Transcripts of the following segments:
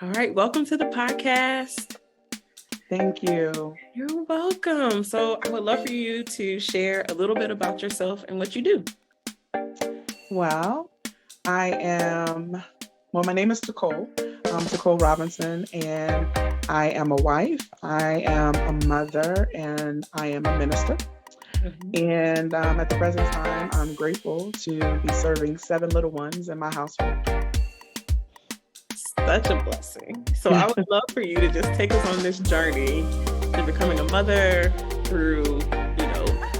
All right, welcome to the podcast. Thank you. You're welcome. So, I would love for you to share a little bit about yourself and what you do. Well, my name is Tacole. I'm Tacole Robinson, and I am a wife. I am a mother, and I am a minister. And at the present time, I'm grateful to be serving 7 little ones in my household. Such a blessing. So, I would love for you to just take us on this journey to becoming a mother through,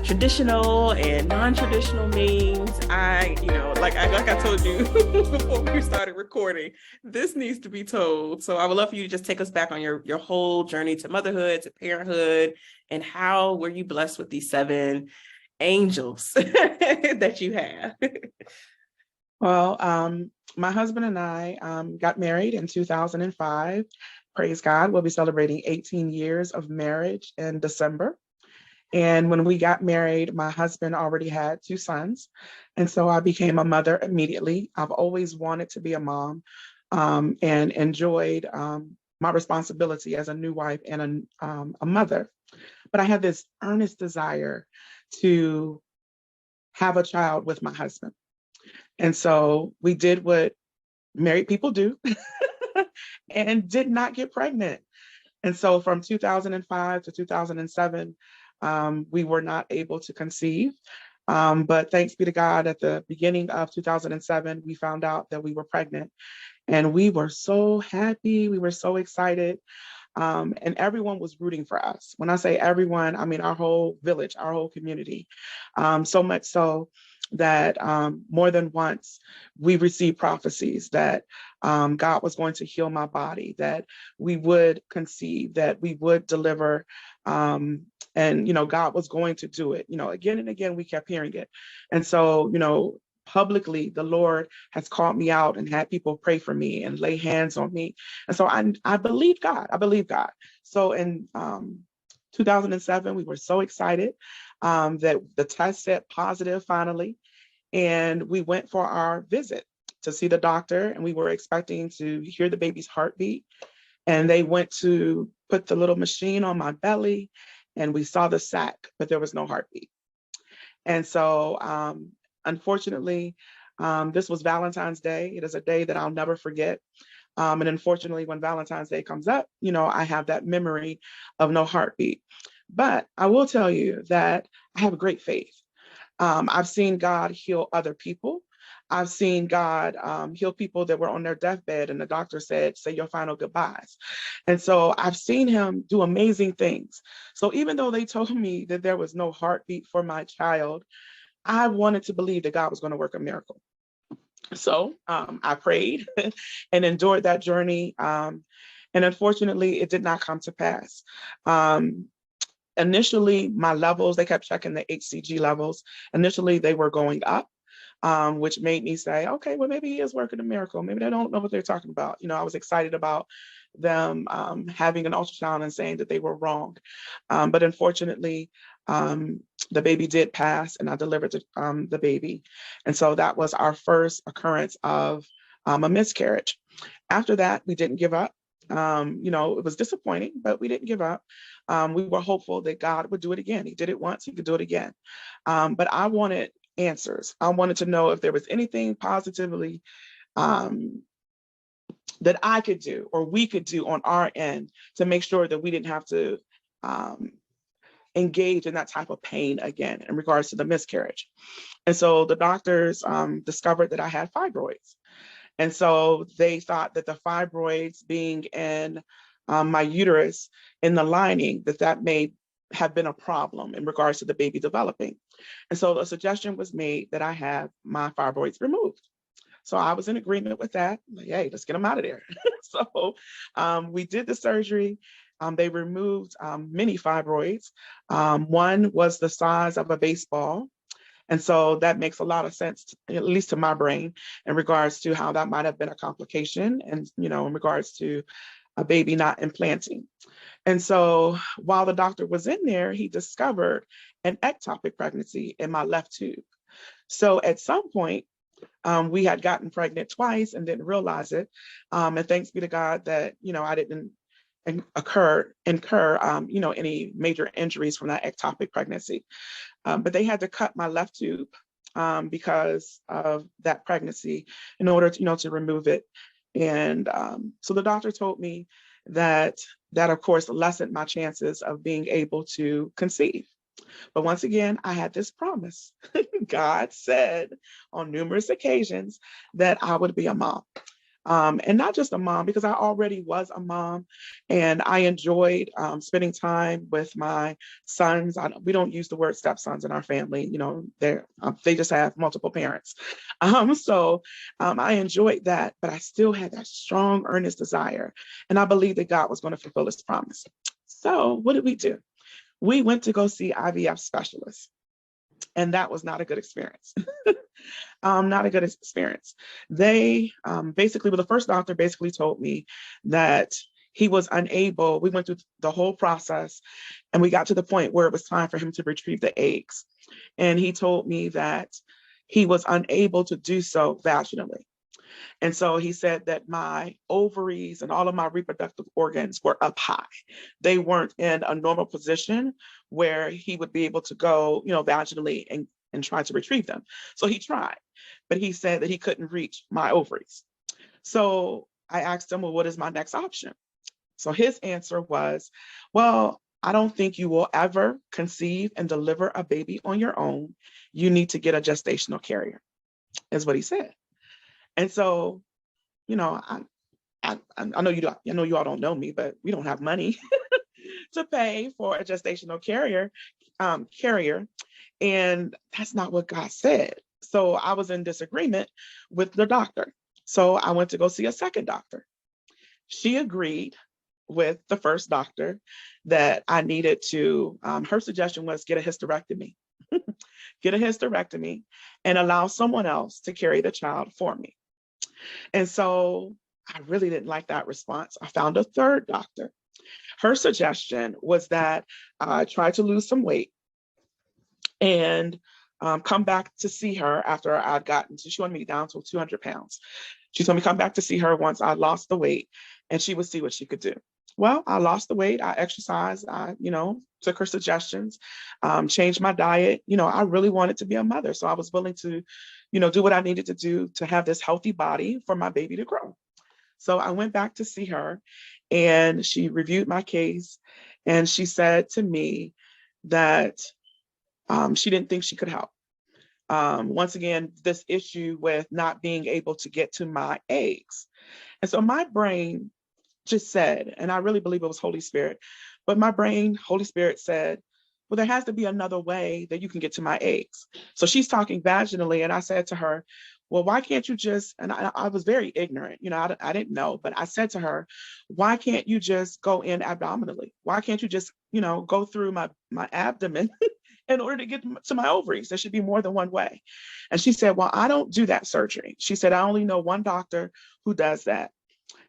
traditional and non-traditional means. Like I told you before we started recording, this needs to be told. So I would love for you to just take us back on your whole journey to motherhood, to parenthood, and how were you blessed with these 7 angels that you have? Well, my husband and I got married in 2005. Praise God. We'll be celebrating 18 years of marriage in December. And when we got married, my husband already had 2 sons. And so I became a mother immediately. I've always wanted to be a mom and enjoyed my responsibility as a new wife and a mother. But I had this earnest desire to have a child with my husband. And so we did what married people do and did not get pregnant. And so from 2005 to 2007, we were not able to conceive. But thanks be to God, at the beginning of 2007, we found out that we were pregnant. And we were so happy. We were so excited. And everyone was rooting for us. When I say everyone, I mean our whole village, our whole community. So much so that more than once we received prophecies that God was going to heal my body, that we would conceive, that we would deliver. And God was going to do it. Again and again, we kept hearing it. And so, publicly, the Lord has called me out and had people pray for me and lay hands on me. And so I believe God. I believe God. So in 2007, we were so excited that the test said positive finally. And we went for our visit to see the doctor, and we were expecting to hear the baby's heartbeat. And they went to put the little machine on my belly, and we saw the sac, but there was no heartbeat. And so, unfortunately, this was Valentine's Day. It is a day that I'll never forget. And unfortunately, when Valentine's Day comes up, I have that memory of no heartbeat. But I will tell you that I have great faith. I've seen God heal other people. I've seen God heal people that were on their deathbed, and the doctor said, say your final goodbyes. And so I've seen him do amazing things. So even though they told me that there was no heartbeat for my child, I wanted to believe that God was going to work a miracle. So I prayed and endured that journey. And unfortunately, it did not come to pass. Initially, my levels, they kept checking the HCG levels. Initially, they were going up, which made me say, okay, well, maybe he is working a miracle. Maybe they don't know what they're talking about. I was excited about them having an ultrasound and saying that they were wrong. But unfortunately, the baby did pass, and I delivered the baby. And so that was our first occurrence of a miscarriage. After that, we didn't give up. It was disappointing, but we didn't give up. We were hopeful that God would do it again. He did it once, he could do it again. But I wanted answers. I wanted to know if there was anything positively that I could do or we could do on our end to make sure that we didn't have to engage in that type of pain again in regards to the miscarriage. And so the doctors discovered that I had fibroids. And so they thought that the fibroids being in my uterus in the lining, that may have been a problem in regards to the baby developing. And so a suggestion was made that I have my fibroids removed. So I was in agreement with that. Like, hey, let's get them out of there. So we did the surgery. They removed many fibroids. One was the size of a baseball. And so that makes a lot of sense, at least to my brain, in regards to how that might have been a complication and, in regards to a baby not implanting. And so while the doctor was in there, he discovered an ectopic pregnancy in my left tube. So at some point, We had gotten pregnant twice and didn't realize it. And thanks be to God that, I didn't incur, any major injuries from that ectopic pregnancy. But they had to cut my left tube because of that pregnancy in order to remove it. And so the doctor told me that of course lessened my chances of being able to conceive. But once again, I had this promise. God said on numerous occasions that I would be a mom. And not just a mom, because I already was a mom and I enjoyed spending time with my sons. We don't use the word stepsons in our family. They just have multiple parents. So I enjoyed that, but I still had that strong, earnest desire. And I believed that God was going to fulfill his promise. So what did we do? We went to go see IVF specialists. And that was not a good experience. Not a good experience. They basically, well, the first doctor basically told me that he was unable. We went through the whole process and we got to the point where it was time for him to retrieve the eggs. And he told me that he was unable to do so vaginally. And so he said that my ovaries and all of my reproductive organs were up high. They weren't in a normal position where he would be able to go, vaginally and try to retrieve them. So he tried, but he said that he couldn't reach my ovaries. So I asked him, well, what is my next option? So his answer was, well, I don't think you will ever conceive and deliver a baby on your own. You need to get a gestational carrier, is what he said. And so, I know you all don't know me, but we don't have money to pay for a gestational carrier. And that's not what God said. So I was in disagreement with the doctor. So I went to go see a second doctor. She agreed with the first doctor that I needed to, her suggestion was get a hysterectomy, get a hysterectomy and allow someone else to carry the child for me. And so I really didn't like that response. I found a third doctor. Her suggestion was that I try to lose some weight and come back to see her after I'd gotten to, she wanted me down to 200 pounds. She told me come back to see her once I lost the weight and she would see what she could do. Well, I lost the weight, I exercised, I, took her suggestions, changed my diet. I really wanted to be a mother. So I was willing to, do what I needed to do to have this healthy body for my baby to grow. So I went back to see her and she reviewed my case and she said to me that she didn't think she could help. Once again, this issue with not being able to get to my eggs. And so my brain just said, and I really believe it was Holy Spirit, but my brain, Holy Spirit said, well, there has to be another way that you can get to my eggs. So she's talking vaginally. And I said to her, well, why can't you just, and I was very ignorant, I didn't know, but I said to her, why can't you just go in abdominally? Why can't you just, go through my abdomen in order to get to my ovaries? There should be more than one way. And she said, well, I don't do that surgery. She said, I only know one doctor who does that.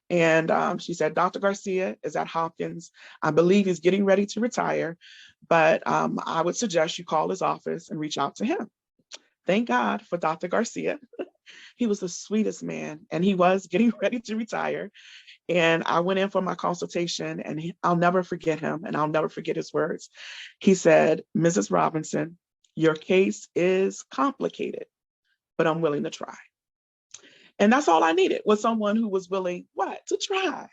And she said, Dr. Garcia is at Hopkins. I believe he's getting ready to retire, but I would suggest you call his office and reach out to him. Thank God for Dr. Garcia. He was the sweetest man and he was getting ready to retire. And I went in for my consultation and I'll never forget him and I'll never forget his words. He said, Mrs. Robinson, your case is complicated, but I'm willing to try. And that's all I needed was someone who was willing, to try.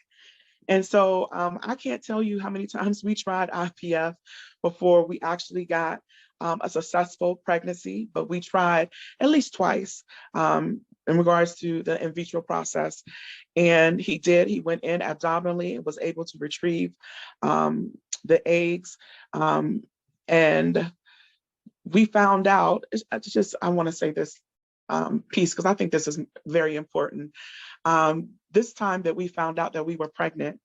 And so I can't tell you how many times we tried IVF before we actually got a successful pregnancy, but we tried at least twice in regards to the in vitro process. And he went in abdominally and was able to retrieve the eggs. And we found out, I want to say this piece, because I think this is very important. This time that we found out that we were pregnant,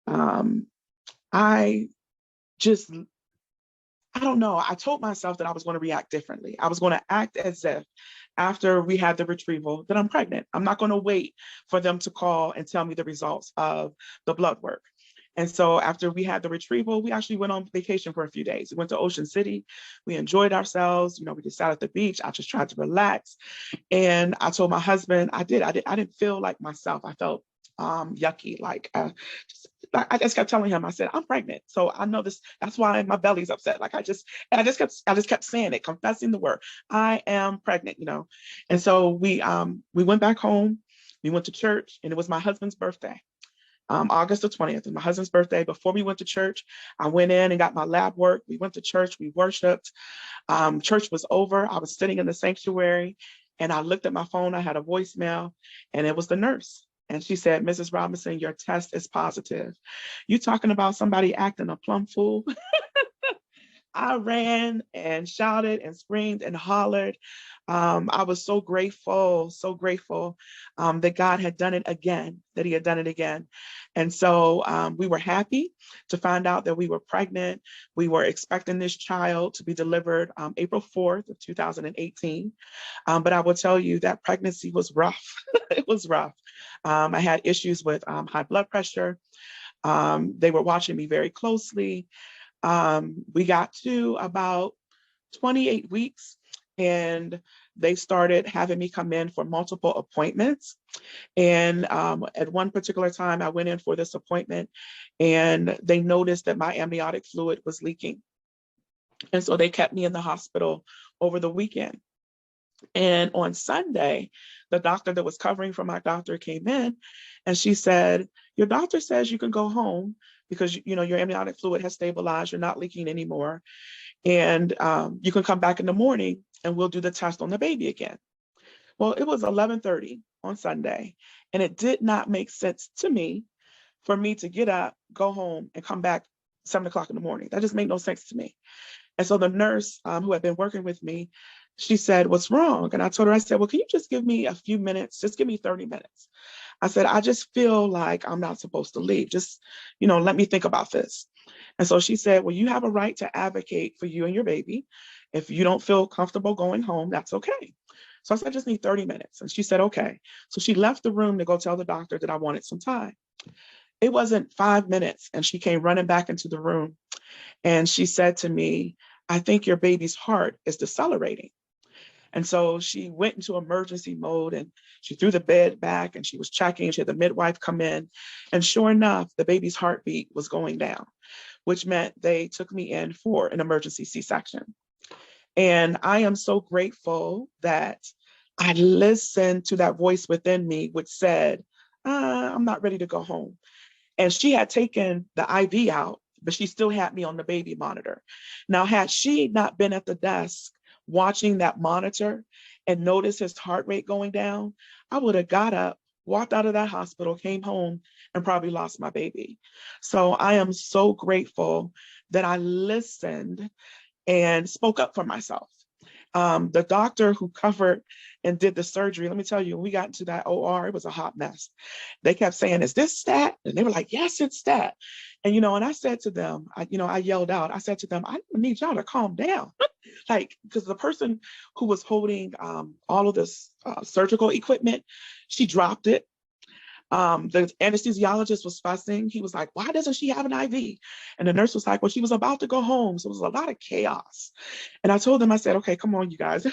I don't know. I told myself that I was going to react differently. I was going to act as if after we had the retrieval that I'm pregnant. I'm not going to wait for them to call and tell me the results of the blood work. And so after we had the retrieval, we actually went on vacation for a few days. We went to Ocean City. We enjoyed ourselves. We just sat at the beach. I just tried to relax. And I told my husband, I didn't feel like myself. I felt yucky. I just kept telling him, I said, I'm pregnant. So I know this, that's why my belly's upset. I just kept saying it, confessing the word, I am pregnant. And so we went back home, we went to church, and it was my husband's birthday. August the 20th, and my husband's birthday. Before we went to church, I went in and got my lab work. We went to church, we worshiped. Church was over. I was sitting in the sanctuary and I looked at my phone. I had a voicemail and it was the nurse. And she said, Mrs. Robinson, your test is positive. You talking about somebody acting a plumb fool? I ran and shouted and screamed and hollered. I was so grateful that God had done it again, that he had done it again. And so we were happy to find out that we were pregnant. We were expecting this child to be delivered April 4th of 2018. But I will tell you that pregnancy was rough. It was rough. I had issues with high blood pressure. They were watching me very closely. We got to about 28 weeks and they started having me come in for multiple appointments. And at one particular time, I went in for this appointment and they noticed that my amniotic fluid was leaking. And so they kept me in the hospital over the weekend. And on Sunday, the doctor that was covering for my doctor came in and she said, your doctor says you can go home because your amniotic fluid has stabilized, you're not leaking anymore. And you can come back in the morning and we'll do the test on the baby again. Well, it was 11:30 on Sunday, and it did not make sense to me for me to get up, go home, and come back 7 o'clock in the morning. That just made no sense to me. And so the nurse who had been working with me, she said, what's wrong? And I told her, I said, well, can you just give me a few minutes? Just give me 30 minutes. I said, I just feel like I'm not supposed to leave. Just, let me think about this. And so she said, well, you have a right to advocate for you and your baby. If you don't feel comfortable going home, that's okay. So I said, I just need 30 minutes. And she said, okay. So she left the room to go tell the doctor that I wanted some time. It wasn't 5 minutes. And she came running back into the room. And she said to me, I think your baby's heart is decelerating. And so she went into emergency mode and she threw the bed back and she was checking. She had the midwife come in. And sure enough, the baby's heartbeat was going down, which meant they took me in for an emergency C-section. And I am so grateful that I listened to that voice within me, which said, I'm not ready to go home. And she had taken the IV out, but she still had me on the baby monitor. Now, had she not been at the desk watching that monitor and noticed his heart rate going down, I would have got up, walked out of that hospital, came home, and probably lost my baby. So I am so grateful that I listened and spoke up for myself. The doctor who covered and did the surgery, let me tell you, when we got into that OR, it was a hot mess. They kept saying, is this stat? And they were like, yes, it's stat. And, and I said to them, I yelled out, I said to them, I need y'all to calm down. Because the person who was holding all of this surgical equipment, she dropped it. The anesthesiologist was fussing. He was like, why doesn't she have an IV? And the nurse was like, well, she was about to go home. So it was a lot of chaos. And I told them, I said, okay, come on, you guys.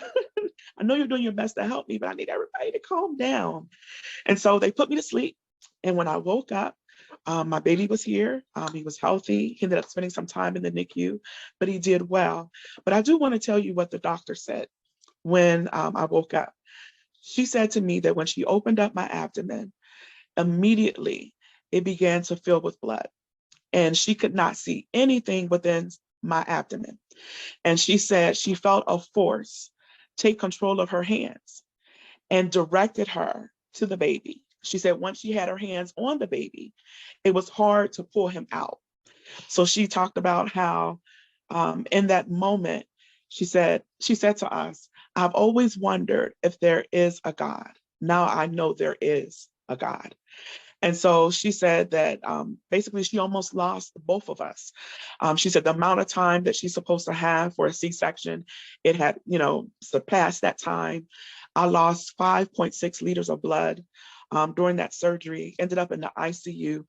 I know you're doing your best to help me, but I need everybody to calm down. And so they put me to sleep. And when I woke up, my baby was here. He was healthy. He ended up spending some time in the NICU, but he did well. But I do want to tell you what the doctor said when I woke up. She said to me that when she opened up my abdomen, immediately it began to fill with blood and she could not see anything within my abdomen. And she said she felt a force take control of her hands and directed her to the baby. She said once she had her hands on the baby, it was hard to pull him out. So she talked about how in that moment, she said to us, I've always wondered if there is a God. Now I know there is a God. And so she said that basically she almost lost both of us. She said the amount of time that she's supposed to have for a C-section, it had, surpassed that time. I lost 5.6 liters of blood. during that surgery, ended up in the ICU.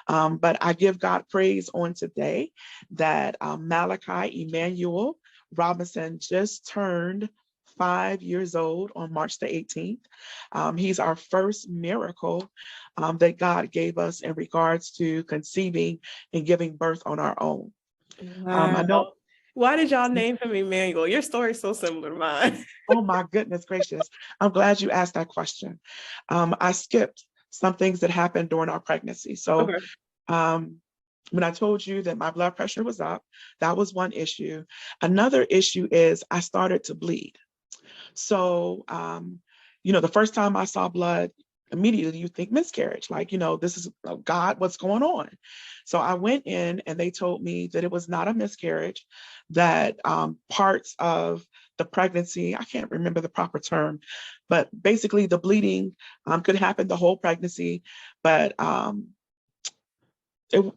But I give God praise on today that Malachi Emmanuel Robinson just turned 5 years old on March the 18th. He's our first miracle that God gave us in regards to conceiving and giving birth on our own. I know. Wow. Why did y'all name him Emmanuel? Your story is so similar to mine. Oh my goodness gracious. I'm glad you asked that question. I skipped some things that happened during our pregnancy. So Okay. when I told you that my blood pressure was up, that was one issue. Another issue is I started to bleed. So, the first time I saw blood, immediately you think miscarriage, like, this is, oh God, what's going on? So I went in and they told me that it was not a miscarriage, that parts of the pregnancy, I can't remember the proper term, but basically the bleeding could happen the whole pregnancy, but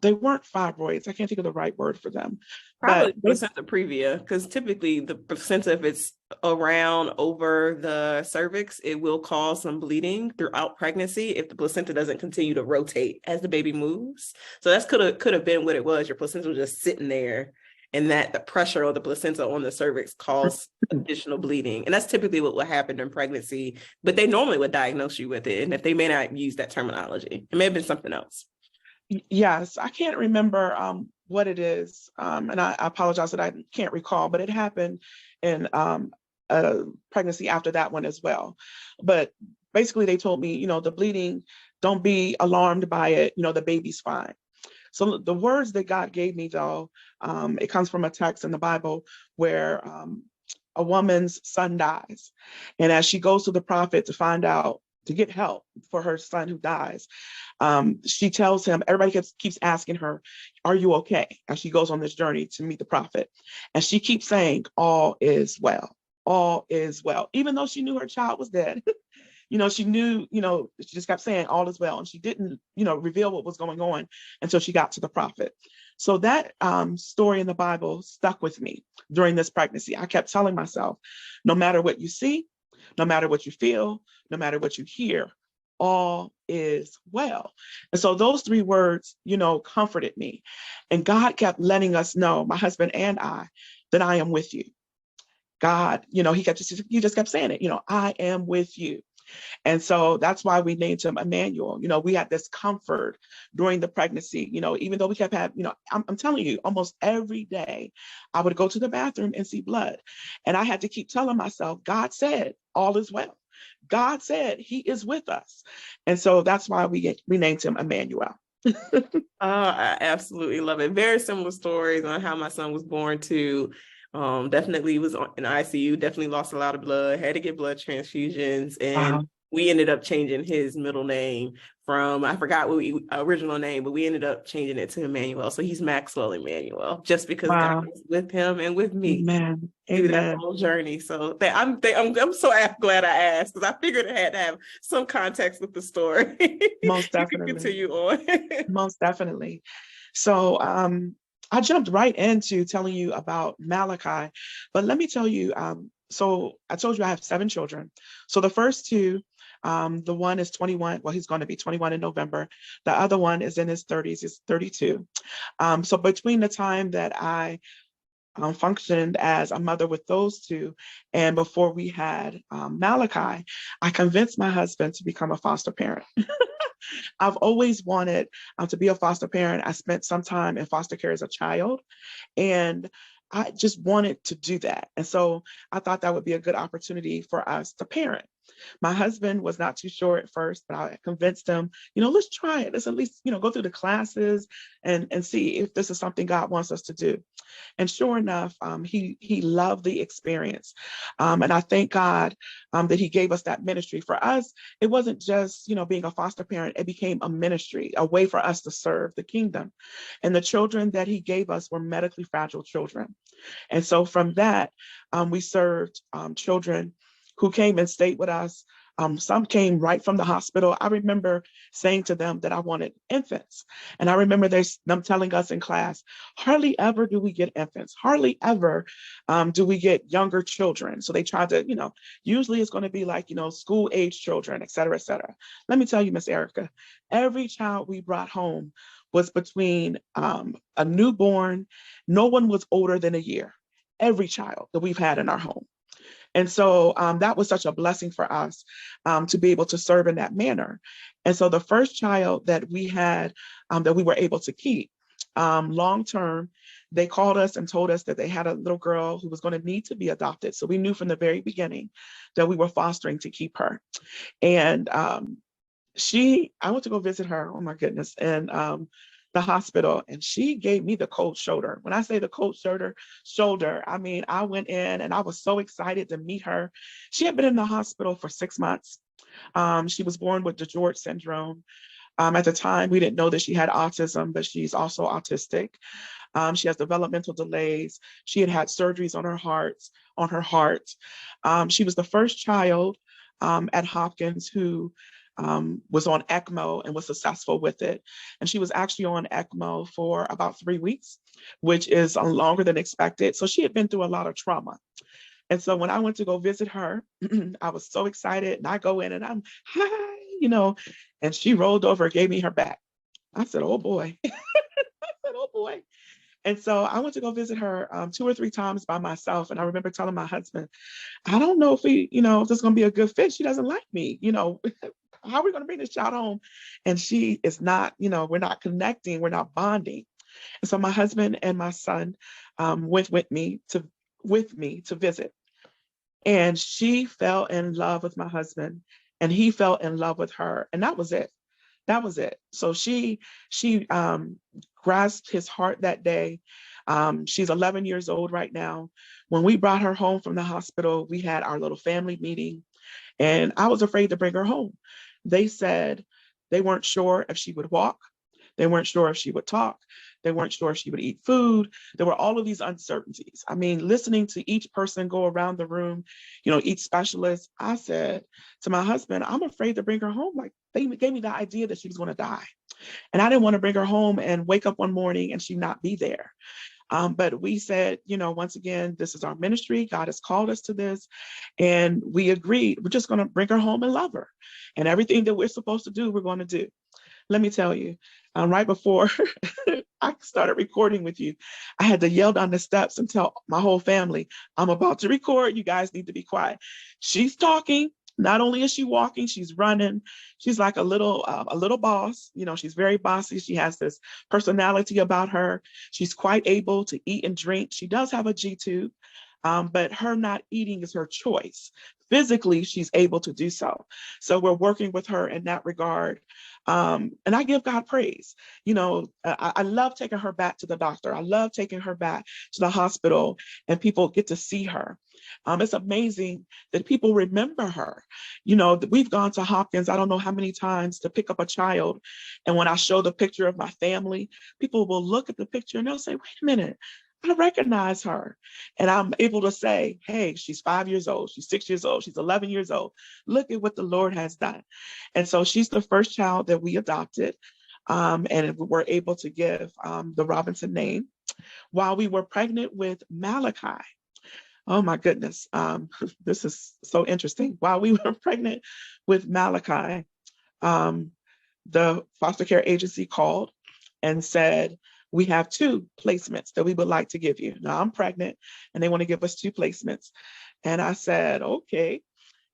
they weren't fibroids. I can't think of the right word for them. Probably But placenta previa, because typically the placenta, if it's around over the cervix, it will cause some bleeding throughout pregnancy if the placenta doesn't continue to rotate as the baby moves. So that's could have been what it was. Your placenta was just sitting there, and that the pressure of the placenta on the cervix caused additional bleeding. And that's typically what will happen during pregnancy, but they normally would diagnose you with it. And if they may not use that terminology, it may have been something else. yes, I can't remember what it is, and I apologize that I can't recall, but it happened in a pregnancy after that one as well. But basically, they told me, the bleeding, don't be alarmed by it. The baby's fine. So the words that God gave me, though, it comes from a text in the Bible where a woman's son dies, and as she goes to the prophet to get help for her son who dies, she tells him, everybody keeps asking her, are you okay? As she goes on this journey to meet the prophet. And she keeps saying, all is well, all is well. Even though she knew her child was dead, she knew, she just kept saying all is well. And she didn't, reveal what was going on until she got to the prophet. So that story in the Bible stuck with me during this pregnancy. I kept telling myself, no matter what you see, no matter what you feel, no matter what you hear, all is well. And so those three words, comforted me. And God kept letting us know, my husband and I, that I am with you. God, he just kept saying it, I am with you. And so that's why we named him Emmanuel. We had this comfort during the pregnancy, even though we kept having, I'm telling you, almost every day I would go to the bathroom and see blood. And I had to keep telling myself, God said, all is well. God said he is with us. And so that's why we named him Emmanuel. I absolutely love it. Very similar stories on how my son was born too. Definitely was in ICU, definitely lost a lot of blood, had to get blood transfusions, and Wow. we ended up changing his middle name from, I forgot what original name, but we ended up changing it to Emmanuel. So he's Maxwell Emmanuel, just because God Wow. is with him and with me Amen. through that Amen. whole journey. So I'm so glad I asked, because I figured it had to have some context with the story. Most You can definitely. continue on. Most definitely. So I jumped right into telling you about Malachi, but let me tell you, so I told you I have 7 children. So the first two, the one is 21. Well, he's going to be 21 in November. The other one is in his 30s, he's 32. So between the time that I functioned as a mother with those two, and before we had Malachi, I convinced my husband to become a foster parent. I've always wanted to be a foster parent. I spent some time in foster care as a child, and I just wanted to do that. And so I thought that would be a good opportunity for us to parent. My husband was not too sure at first, but I convinced him, let's try it. Let's at least, go through the classes and see if this is something God wants us to do. And sure enough, he loved the experience. And I thank God that he gave us that ministry. For us, it wasn't just, being a foster parent, it became a ministry, a way for us to serve the kingdom. And the children that he gave us were medically fragile children. And so from that, we served children who came and stayed with us Some came right from the hospital. I remember saying to them that I wanted infants. And I remember them telling us in class, hardly ever do we get infants. Hardly ever do we get younger children. So they tried to, usually it's going to be like, school age children, et cetera, et cetera. Let me tell you, Miss Erica, every child we brought home was between a newborn. No one was older than a year. Every child that we've had in our home. And so that was such a blessing for us to be able to serve in that manner. And so the first child that we had that we were able to keep long term, they called us and told us that they had a little girl who was going to need to be adopted. So we knew from the very beginning that we were fostering to keep her. And I went to go visit her, oh my goodness, in the hospital, and she gave me the cold shoulder. When I say the cold shoulder, I mean, I went in and I was so excited to meet her. She had been in the hospital for 6 months. She was born with DiGeorge syndrome. At the time, we didn't know that she had autism, but she's also autistic. She has developmental delays. She had had surgeries on her heart. She was the first child at Hopkins who was on ECMO and was successful with it. And she was actually on ECMO for about 3 weeks, which is longer than expected. So she had been through a lot of trauma. And so when I went to go visit her, I was so excited, and I go in and I'm, hi, and she rolled over, gave me her back. I said, oh boy. I said, oh boy. And so I went to go visit her 2 or 3 times by myself. And I remember telling my husband, I don't know if if this is going to be a good fit. She doesn't like me, how are we going to bring this child home? And she is not, we're not connecting, we're not bonding. And so my husband and my son went with me to visit. And she fell in love with my husband, and he fell in love with her. And that was it. That was it. So she grasped his heart that day. She's 11 years old right now. When we brought her home from the hospital, we had our little family meeting, and I was afraid to bring her home. They said they weren't sure if she would walk. They weren't sure if she would talk. They weren't sure if she would eat food. There were all of these uncertainties. I mean, listening to each person go around the room, each specialist, I said to my husband, I'm afraid to bring her home. Like, they gave me the idea that she was going to die. And I didn't want to bring her home and wake up one morning and she not be there. But we said, once again, this is our ministry. God has called us to this. And we agreed, we're just going to bring her home and love her. And everything that we're supposed to do, we're going to do. Let me tell you, right before I started recording with you, I had to yell down the steps and tell my whole family, I'm about to record. You guys need to be quiet. She's talking. Not only is she walking, she's running. She's like a little boss. She's very bossy. She has this personality about her. She's quite able to eat and drink. She does have a G-tube, but her not eating is her choice. Physically, she's able to do so. So we're working with her in that regard. And I give God praise. I love taking her back to the doctor. I love taking her back to the hospital, and people get to see her. It's amazing that people remember her. We've gone to Hopkins, I don't know how many times, to pick up a child. And when I show the picture of my family, people will look at the picture and they'll say, wait a minute, I recognize her. And I'm able to say, hey, she's 5 years old, she's 6 years old, she's 11 years old. Look at what the Lord has done. And so she's the first child that we adopted. And we were able to give the Robinson name while we were pregnant with Malachi. Oh my goodness. This is so interesting. While we were pregnant with Malachi, the foster care agency called and said, we have 2 placements that we would like to give you. Now I'm pregnant and they want to give us 2 placements. And I said, okay.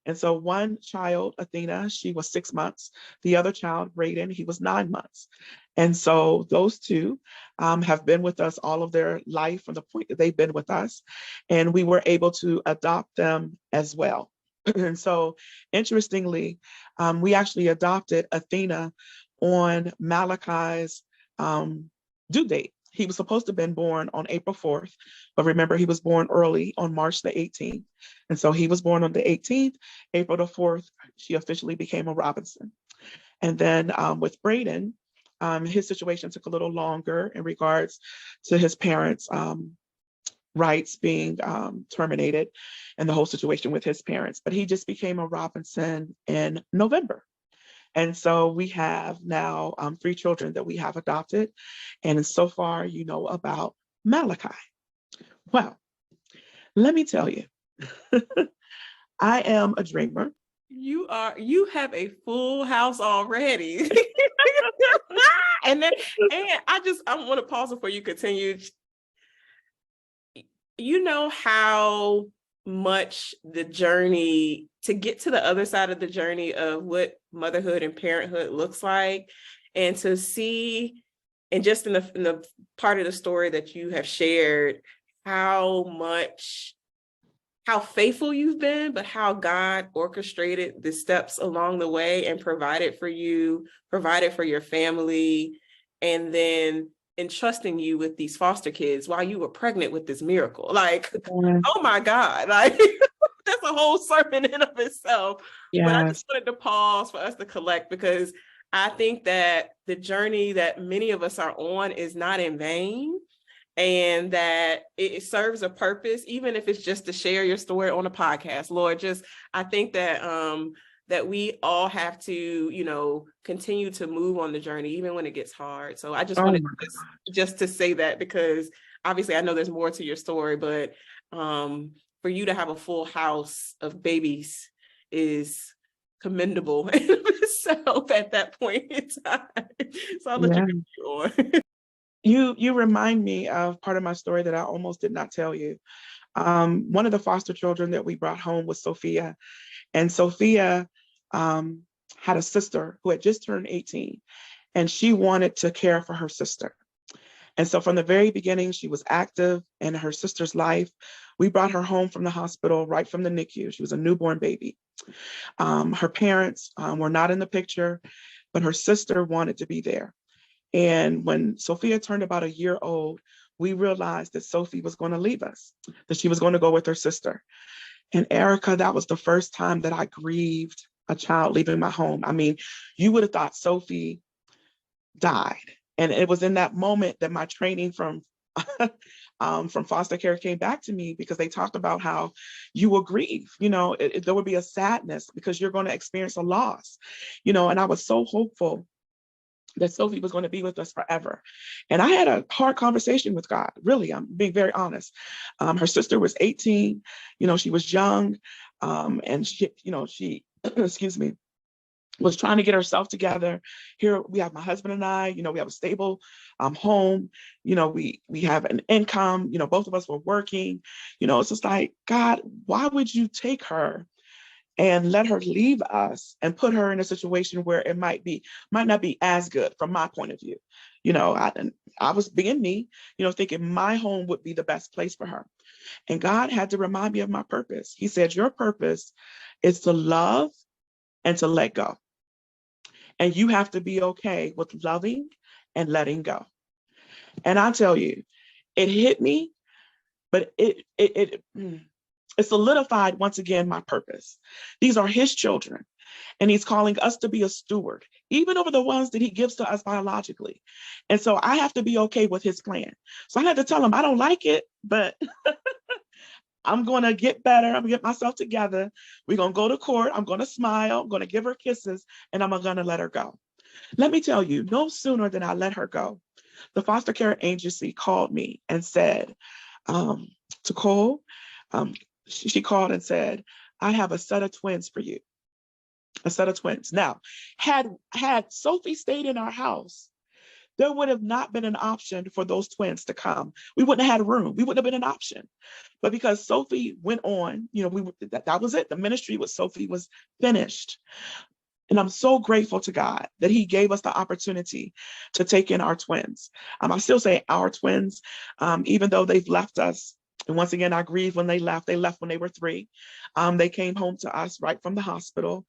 And so one child, Athena, she was 6 months. The other child, Brayden, he was 9 months. And so those 2 have been with us all of their life from the point that they've been with us. And we were able to adopt them as well. And so interestingly, we actually adopted Athena on Malachi's due date. He was supposed to have been born on April 4th, but remember, he was born early on March the 18th. And so he was born on the 18th, April the 4th, she officially became a Robinson. And then with Brayden, his situation took a little longer in regards to his parents rights being terminated and the whole situation with his parents. But he just became a Robinson in November. And so we have now 3 children that we have adopted. And so far, you know about Malachi. Well, let me tell you, I am a dreamer. You have a full house already. and I want to pause before you continue. You know how much the journey to get to the other side of the journey of what motherhood and parenthood looks like, and to see, and just in the part of the story that you have shared, how faithful you've been, but how God orchestrated the steps along the way and provided for you, provided for your family, and then entrusting you with these foster kids while you were pregnant with this miracle. Like, oh my God, like that's a whole sermon in of itself. Yes. But I just wanted to pause for us to collect, because I think that the journey that many of us are on is not in vain, and that it serves a purpose, even if it's just to share your story on a podcast. Lord, I think that that we all have to, continue to move on the journey, even when it gets hard. So I just wanted just to say that, because obviously I know there's more to your story, but for you to have a full house of babies is commendable in itself at that point in time. So I'll let you continue on. You remind me of part of my story that I almost did not tell you. One of the foster children that we brought home was Sophia. And Sophia had a sister who had just turned 18, and she wanted to care for her sister. And so from the very beginning, she was active in her sister's life. We brought her home from the hospital, right from the NICU. She was a newborn baby. Her parents were not in the picture, but her sister wanted to be there. And when Sophia turned about a year old, we realized that Sophie was going to leave us, that she was going to go with her sister. And Erica, that was the first time that I grieved a child leaving my home. I mean, you would have thought Sophie died. And it was in that moment that my training from Fostercare came back to me, because they talked about how you will grieve, there would be a sadness because you're going to experience a loss, and I was so hopeful that Sophie was going to be with us forever. And I had a hard conversation with God. Really, I'm being very honest. Her sister was 18, she was young. And she excuse me, was trying to get herself together. Here we have my husband and I, we have a stable home, we have an income, both of us were working, it's just like, God, why would you take her and let her leave us and put her in a situation where it might not be as good from my point of view. I was being me, thinking my home would be the best place for her. And God had to remind me of my purpose. He said, your purpose is to love and to let go. And you have to be okay with loving and letting go. And I tell you, it hit me, but it solidified once again my purpose. These are his children, and he's calling us to be a steward, even over the ones that he gives to us biologically. And so I have to be okay with his plan. So I had to tell him, I don't like it, but I'm going to get better. I'm going to get myself together. We're going to go to court. I'm going to smile. I'm going to give her kisses, and I'm going to let her go. Let me tell you, no sooner than I let her go, the foster care agency called me and said, Tacole, she called and said, I have a set of twins for you, a set of twins. Now, had Sophie stayed in our house, there would have not been an option for those twins to come. We wouldn't have had room. We wouldn't have been an option. But because Sophie went on, that was it. The ministry with Sophie was finished. And I'm so grateful to God that he gave us the opportunity to take in our twins. I still say our twins, even though they've left us. And once again, I grieve when they left. They left when they were 3. They came home to us right from the hospital.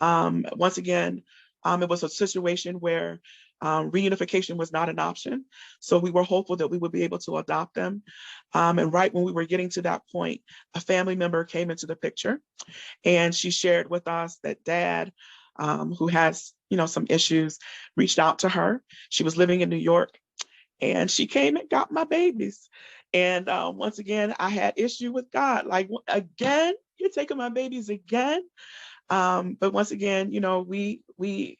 Once again, it was a situation where reunification was not an option. So we were hopeful that we would be able to adopt them. And right when we were getting to that point, a family member came into the picture, and she shared with us that Dad, who has, some issues, reached out to her. She was living in New York, and she came and got my babies. And once again, I had issue with God. Like, again, you're taking my babies again. But once again, we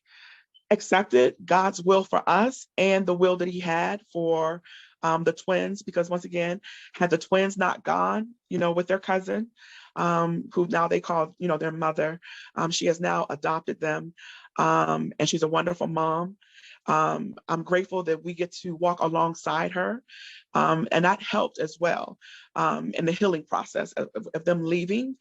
accepted God's will for us and the will that he had for the twins, because once again, had the twins not gone, with their cousin, who now they call, their mother, she has now adopted them. And she's a wonderful mom. I'm grateful that we get to walk alongside her. And that helped as well in the healing process of them leaving.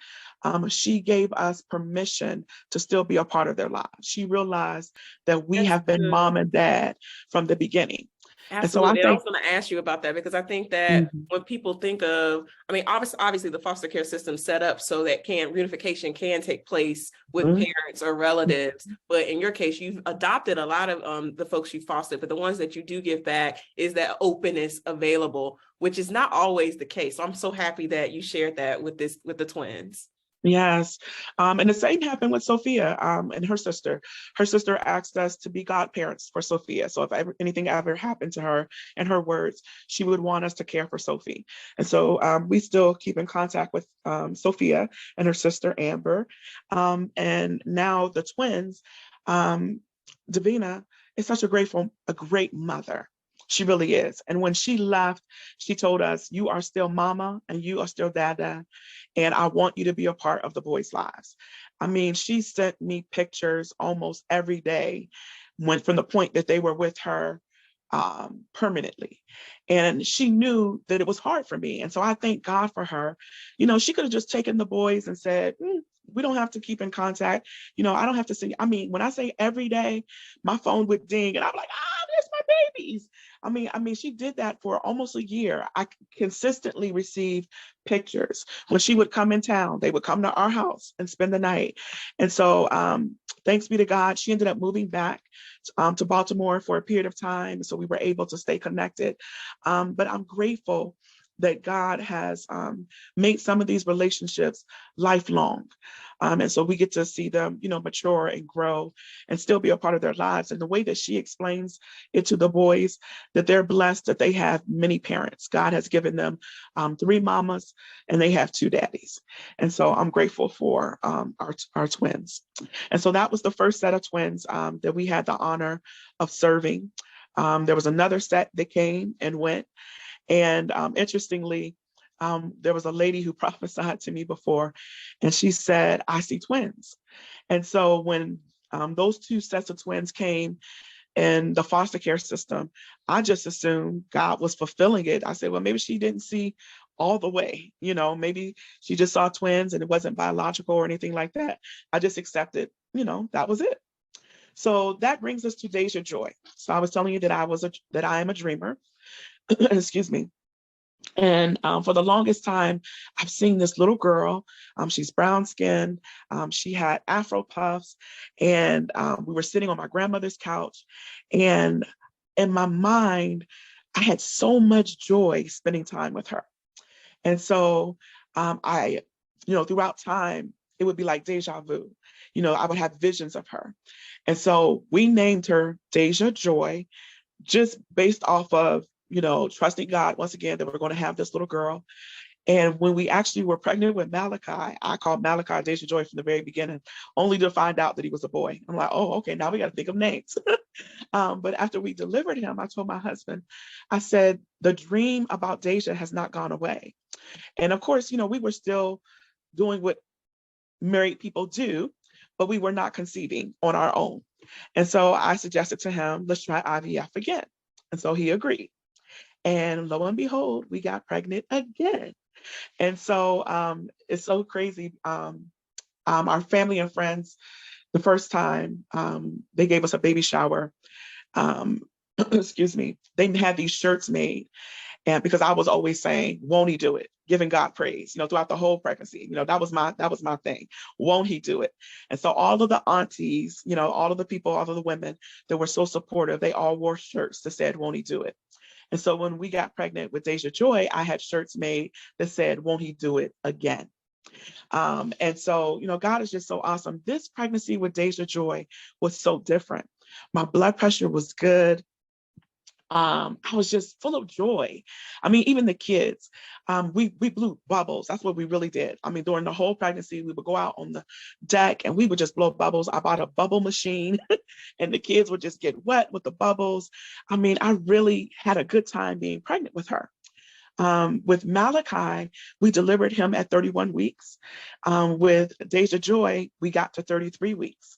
She gave us permission to still be a part of their lives. She realized that we That's have been good. mom and dad from the beginning. And so I Absolutely. And I think, was going to ask you about that, because I think that Mhm, when people think of, I mean, obviously the foster care system set up so that reunification can take place with mhm, parents or relatives. But in your case, you've adopted a lot of the folks you fostered, but the ones that you do give back is that openness available, which is not always the case. So I'm so happy that you shared that with the twins. yes. And the same happened with Sophia and her sister. Her sister asked us to be godparents for Sophia. So if anything ever happened to her, in her words, she would want us to care for Sophie. And so we still keep in contact with Sophia and her sister, Amber. And now the twins, Davina is such a great mother. She really is. And when she left, she told us, you are still mama and you are still dada. And I want you to be a part of the boys' lives. I mean, she sent me pictures almost every day from the point that they were with her permanently. And she knew that it was hard for me. And so I thank God for her. She could have just taken the boys and said, we don't have to keep in contact. I don't have to see. I mean, when I say every day, my phone would ding and I'm like, there's my babies. I mean, she did that for almost a year. I consistently received pictures. When she would come in town, they would come to our house and spend the night. And so thanks be to God, she ended up moving back to Baltimore for a period of time. So we were able to stay connected. But I'm grateful that God has made some of these relationships lifelong. And so we get to see them, mature and grow and still be a part of their lives. And the way that she explains it to the boys, that they're blessed that they have many parents. God has given them 3 mamas and they have 2 daddies. And so I'm grateful for our twins. And so that was the first set of twins that we had the honor of serving. There was another set that came and went. And interestingly, there was a lady who prophesied to me before, and she said, I see twins. And so when those 2 sets of twins came in the foster care system, I just assumed God was fulfilling it. I said, well, maybe she didn't see all the way, maybe she just saw twins and it wasn't biological or anything like that. I just accepted, that was it. So that brings us to Deja Joy. So I was telling you that I am a dreamer. Excuse me. And for the longest time, I've seen this little girl. She's brown skinned. She had Afro puffs, and we were sitting on my grandmother's couch. And in my mind, I had so much joy spending time with her. And so throughout time, it would be like deja vu. I would have visions of her. And so we named her Deja Joy, just based off of, trusting God once again that we're going to have this little girl. And when we actually were pregnant with Malachi, I called Malachi Deja Joy from the very beginning, only to find out that he was a boy. I'm like, oh, okay, now we got to think of names. But after we delivered him, I told my husband, I said, the dream about Deja has not gone away. And of course, we were still doing what married people do, but we were not conceiving on our own. And so I suggested to him, let's try IVF again. And so he agreed. And lo and behold, we got pregnant again. And so it's so crazy. Our family and friends, the first time they gave us a baby shower, excuse me, they had these shirts made. And because I was always saying, won't he do it? Giving God praise, throughout the whole pregnancy, that was my thing. Won't he do it? And so all of the aunties, all of the people, all of the women that were so supportive, they all wore shirts that said, won't he do it? And so when we got pregnant with Deja Joy, I had shirts made that said, won't he do it again? And so, God is just so awesome. This pregnancy with Deja Joy was so different. My blood pressure was good. I was just full of joy. I mean, even the kids, we blew bubbles. That's what we really did. I mean, during the whole pregnancy, we would go out on the deck and we would just blow bubbles. I bought a bubble machine and the kids would just get wet with the bubbles. I mean, I really had a good time being pregnant with her. With Malachi, we delivered him at 31 weeks. With Deja Joy, we got to 33 weeks.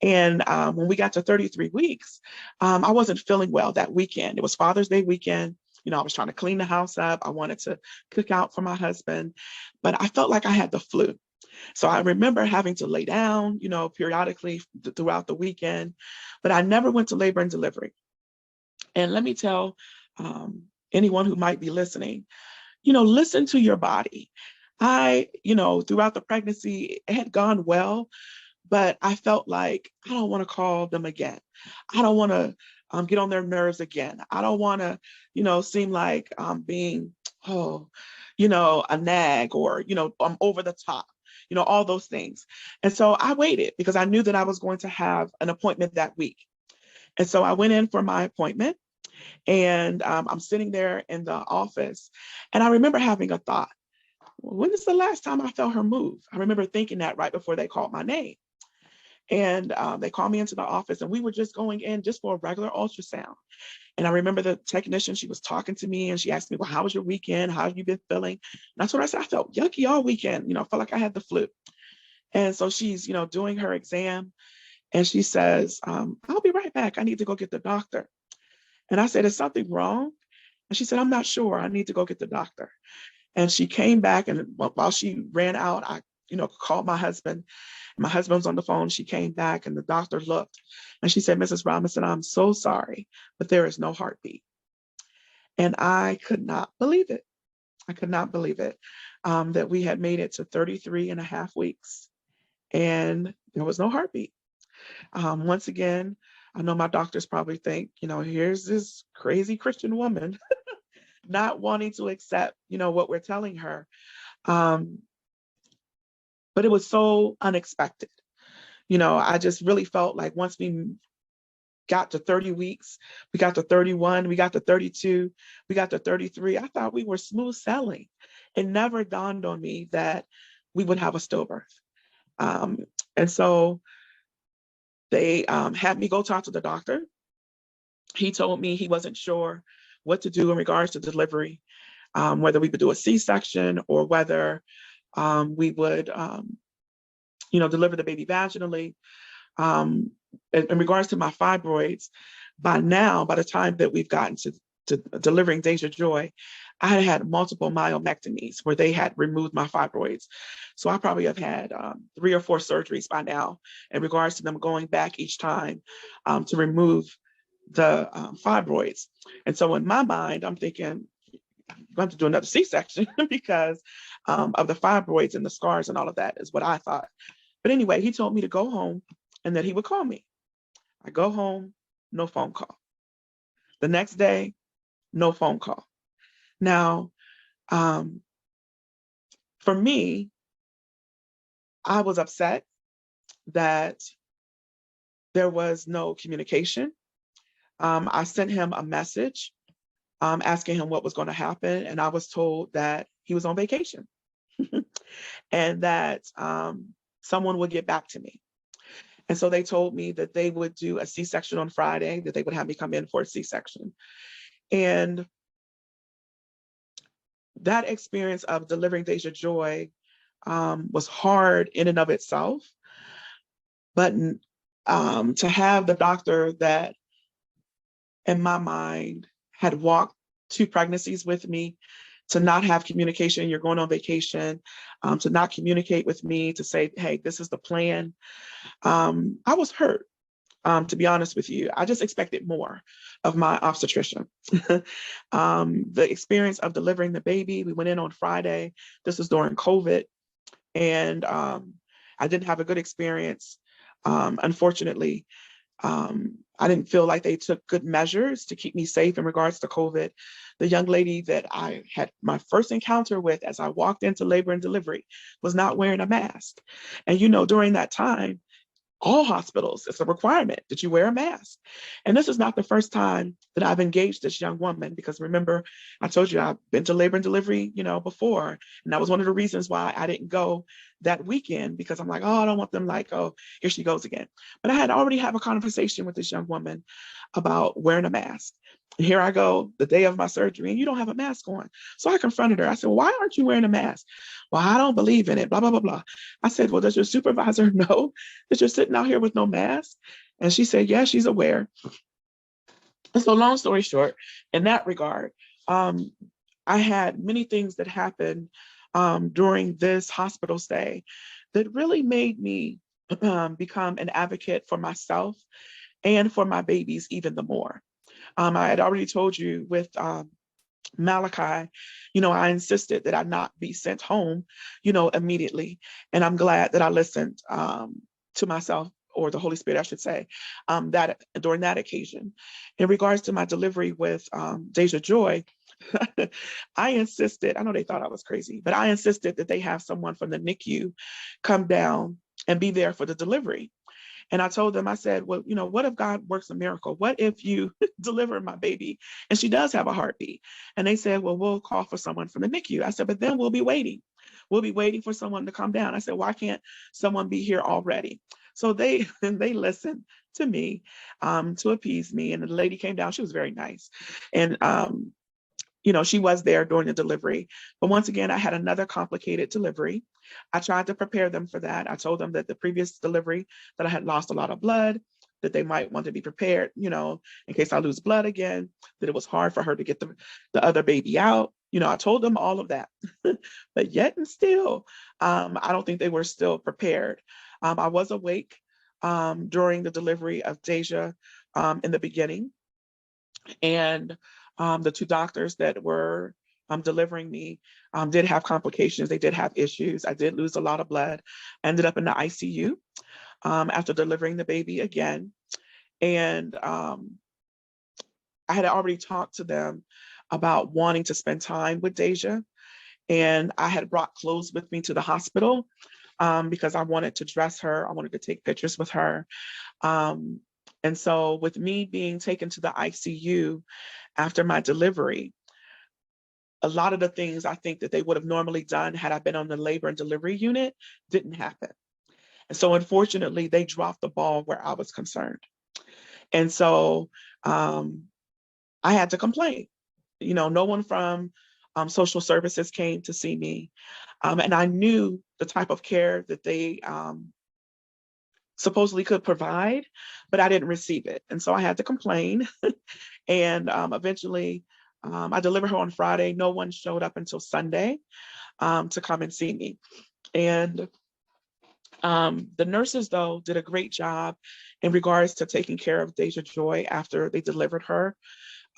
And when we got to 33 weeks, I wasn't feeling well that weekend. It was Father's Day weekend. You know, I was trying to clean the house up. I wanted to cook out for my husband, but I felt like I had the flu. So I remember having to lay down, you know, periodically throughout the weekend, but I never went to labor and delivery. And let me tell anyone who might be listening, you know, listen to your body. You know, throughout the pregnancy, it had gone well, but I felt like I don't want to call them again. I don't want to get on their nerves again. I don't want to, you know, seem like I'm being, you know, a nag or, you know, I'm over the top, you know, all those things. And so I waited because I knew that I was going to have an appointment that week. And so I went in for my appointment and I'm sitting there in the office and I remember having a thought. When is the last time I felt her move? I remember thinking that right before they called my name. And they called me into the office and we were just going in just for a regular ultrasound. And I remember the technician, she was talking to me and she asked me, well, how was your weekend? How have you been feeling? And that's what I said. I felt yucky all weekend. You know, I felt like I had the flu. And so she's, you know, doing her exam and she says, I'll be right back. I need to go get the doctor. And I said, is something wrong? And she said, I'm not sure. I need to go get the doctor. And she came back and while she ran out, I, you know, called my husband. My husband was on the phone. She came back and the doctor looked and she said, Mrs. Robinson, I'm so sorry, but there is no heartbeat. And I could not believe it. I could not believe it, that we had made it to 33 and a half weeks and there was no heartbeat. Once again, I know my doctors probably think, you know, here's this crazy Christian woman not wanting to accept, you know, what we're telling her. But it was so unexpected. You know, I just really felt like once we got to 30 weeks, we got to 31, we got to 32, we got to 33. I thought we were smooth sailing. It never dawned on me that we would have a stillbirth. And so they had me go talk to the doctor. He told me he wasn't sure what to do in regards to delivery, whether we would do a C-section or whether we would, you know, deliver the baby vaginally. In regards to my fibroids, by now, by the time that we've gotten to delivering Deja Joy, I had had multiple myomectomies where they had removed my fibroids. So I probably have had 3 or 4 surgeries by now in regards to them going back each time to remove the fibroids. And so in my mind, I'm thinking, I'm going to do another C-section because of the fibroids and the scars and all of that is what I thought. But anyway, he told me to go home and that he would call me. I go home, no phone call. The next day, no phone call. Now, for me, I was upset that there was no communication. I sent him a message asking him what was going to happen, and I was told that he was on vacation and that someone would get back to me. And so they told me that they would do a C-section on Friday, that they would have me come in for a C-section. And that experience of delivering Deja Joy was hard in and of itself. But to have the doctor that, in my mind, had walked 2 pregnancies with me, to not have communication, you're going on vacation, to not communicate with me, to say, hey, this is the plan. I was hurt, to be honest with you. I just expected more of my obstetrician. The experience of delivering the baby, we went in on Friday. This was during COVID. And I didn't have a good experience. Unfortunately, I didn't feel like they took good measures to keep me safe in regards to COVID. The young lady that I had my first encounter with as I walked into labor and delivery was not wearing a mask. And, you know, during that time, all hospitals, it's a requirement that you wear a mask. And this is not the first time that I've engaged this young woman, because remember, I told you I've been to labor and delivery, before. And that was one of the reasons why I didn't go that weekend, because I'm like, oh, I don't want them like, oh, here she goes again. But I had already had a conversation with this young woman about wearing a mask. And here I go the day of my surgery, and you don't have a mask on. So I confronted her. I said, well, why aren't you wearing a mask? Well, I don't believe in it, blah, blah, blah, blah. I said, well, does your supervisor know that you're sitting out here with no mask? And she said, yeah, she's aware. And so long story short, in that regard, I had many things that happened during this hospital stay that really made me become an advocate for myself and for my babies even the more. I had already told you with Malachi, I insisted that I not be sent home, immediately. And I'm glad that I listened to myself, or the Holy Spirit, I should say, that during that occasion. In regards to my delivery with Deja Joy, I insisted, I know they thought I was crazy, but I insisted that they have someone from the NICU come down and be there for the delivery. And I told them, I said, well, what if God works a miracle? What if you deliver my baby and she does have a heartbeat? And they said, well, we'll call for someone from the NICU. I said, but then we'll be waiting. We'll be waiting for someone to come down. I said, why can't someone be here already? So they listened to me to appease me. And the lady came down. She was very nice. And she was there during the delivery. But once again, I had another complicated delivery. I tried to prepare them for that. I told them that the previous delivery, that I had lost a lot of blood, that they might want to be prepared, in case I lose blood again, that it was hard for her to get the other baby out. I told them all of that. But yet and still, I don't think they were still prepared. I was awake during the delivery of Deja in the beginning. And the two doctors that were delivering me did have complications. They did have issues. I did lose a lot of blood. I ended up in the ICU after delivering the baby again. And I had already talked to them about wanting to spend time with Deja. And I had brought clothes with me to the hospital because I wanted to dress her. I wanted to take pictures with her. And so with me being taken to the ICU after my delivery, a lot of the things I think that they would have normally done had I been on the labor and delivery unit didn't happen. And so unfortunately, they dropped the ball where I was concerned. And so I had to complain. No one from social services came to see me. And I knew the type of care that they supposedly could provide, but I didn't receive it. And so I had to complain. And eventually I delivered her on Friday. No one showed up until Sunday to come and see me. And the nurses, though, did a great job in regards to taking care of Deja Joy after they delivered her.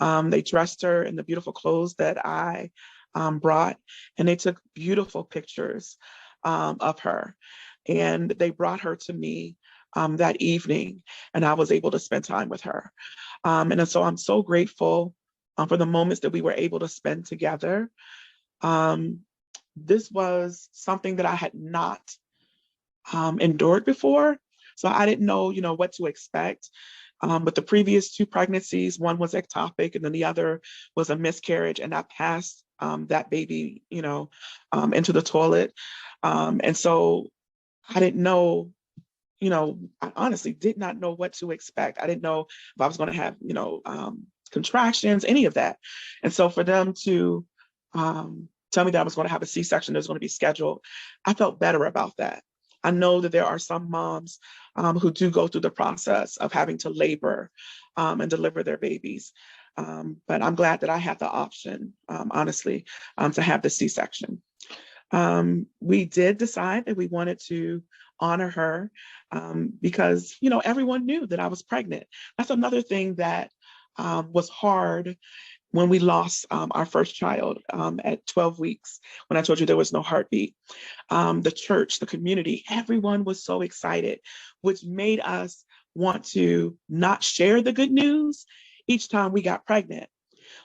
They dressed her in the beautiful clothes that I brought, and they took beautiful pictures of her. And they brought her to me that evening, and I was able to spend time with her. And so I'm so grateful for the moments that we were able to spend together. This was something that I had not endured before, so I didn't know, what to expect. But the previous two pregnancies, one was ectopic, and then the other was a miscarriage, and I passed that baby, into the toilet. And so I didn't know, I honestly did not know what to expect. I didn't know if I was going to have, contractions, any of that. And so for them to tell me that I was going to have a C-section that was going to be scheduled, I felt better about that. I know that there are some moms who do go through the process of having to labor and deliver their babies. But I'm glad that I had the option, honestly, to have the C-section. We did decide that we wanted to honor her because, everyone knew that I was pregnant. That's another thing that was hard when we lost our first child at 12 weeks, when I told you there was no heartbeat. The church, the community, everyone was so excited, which made us want to not share the good news each time we got pregnant.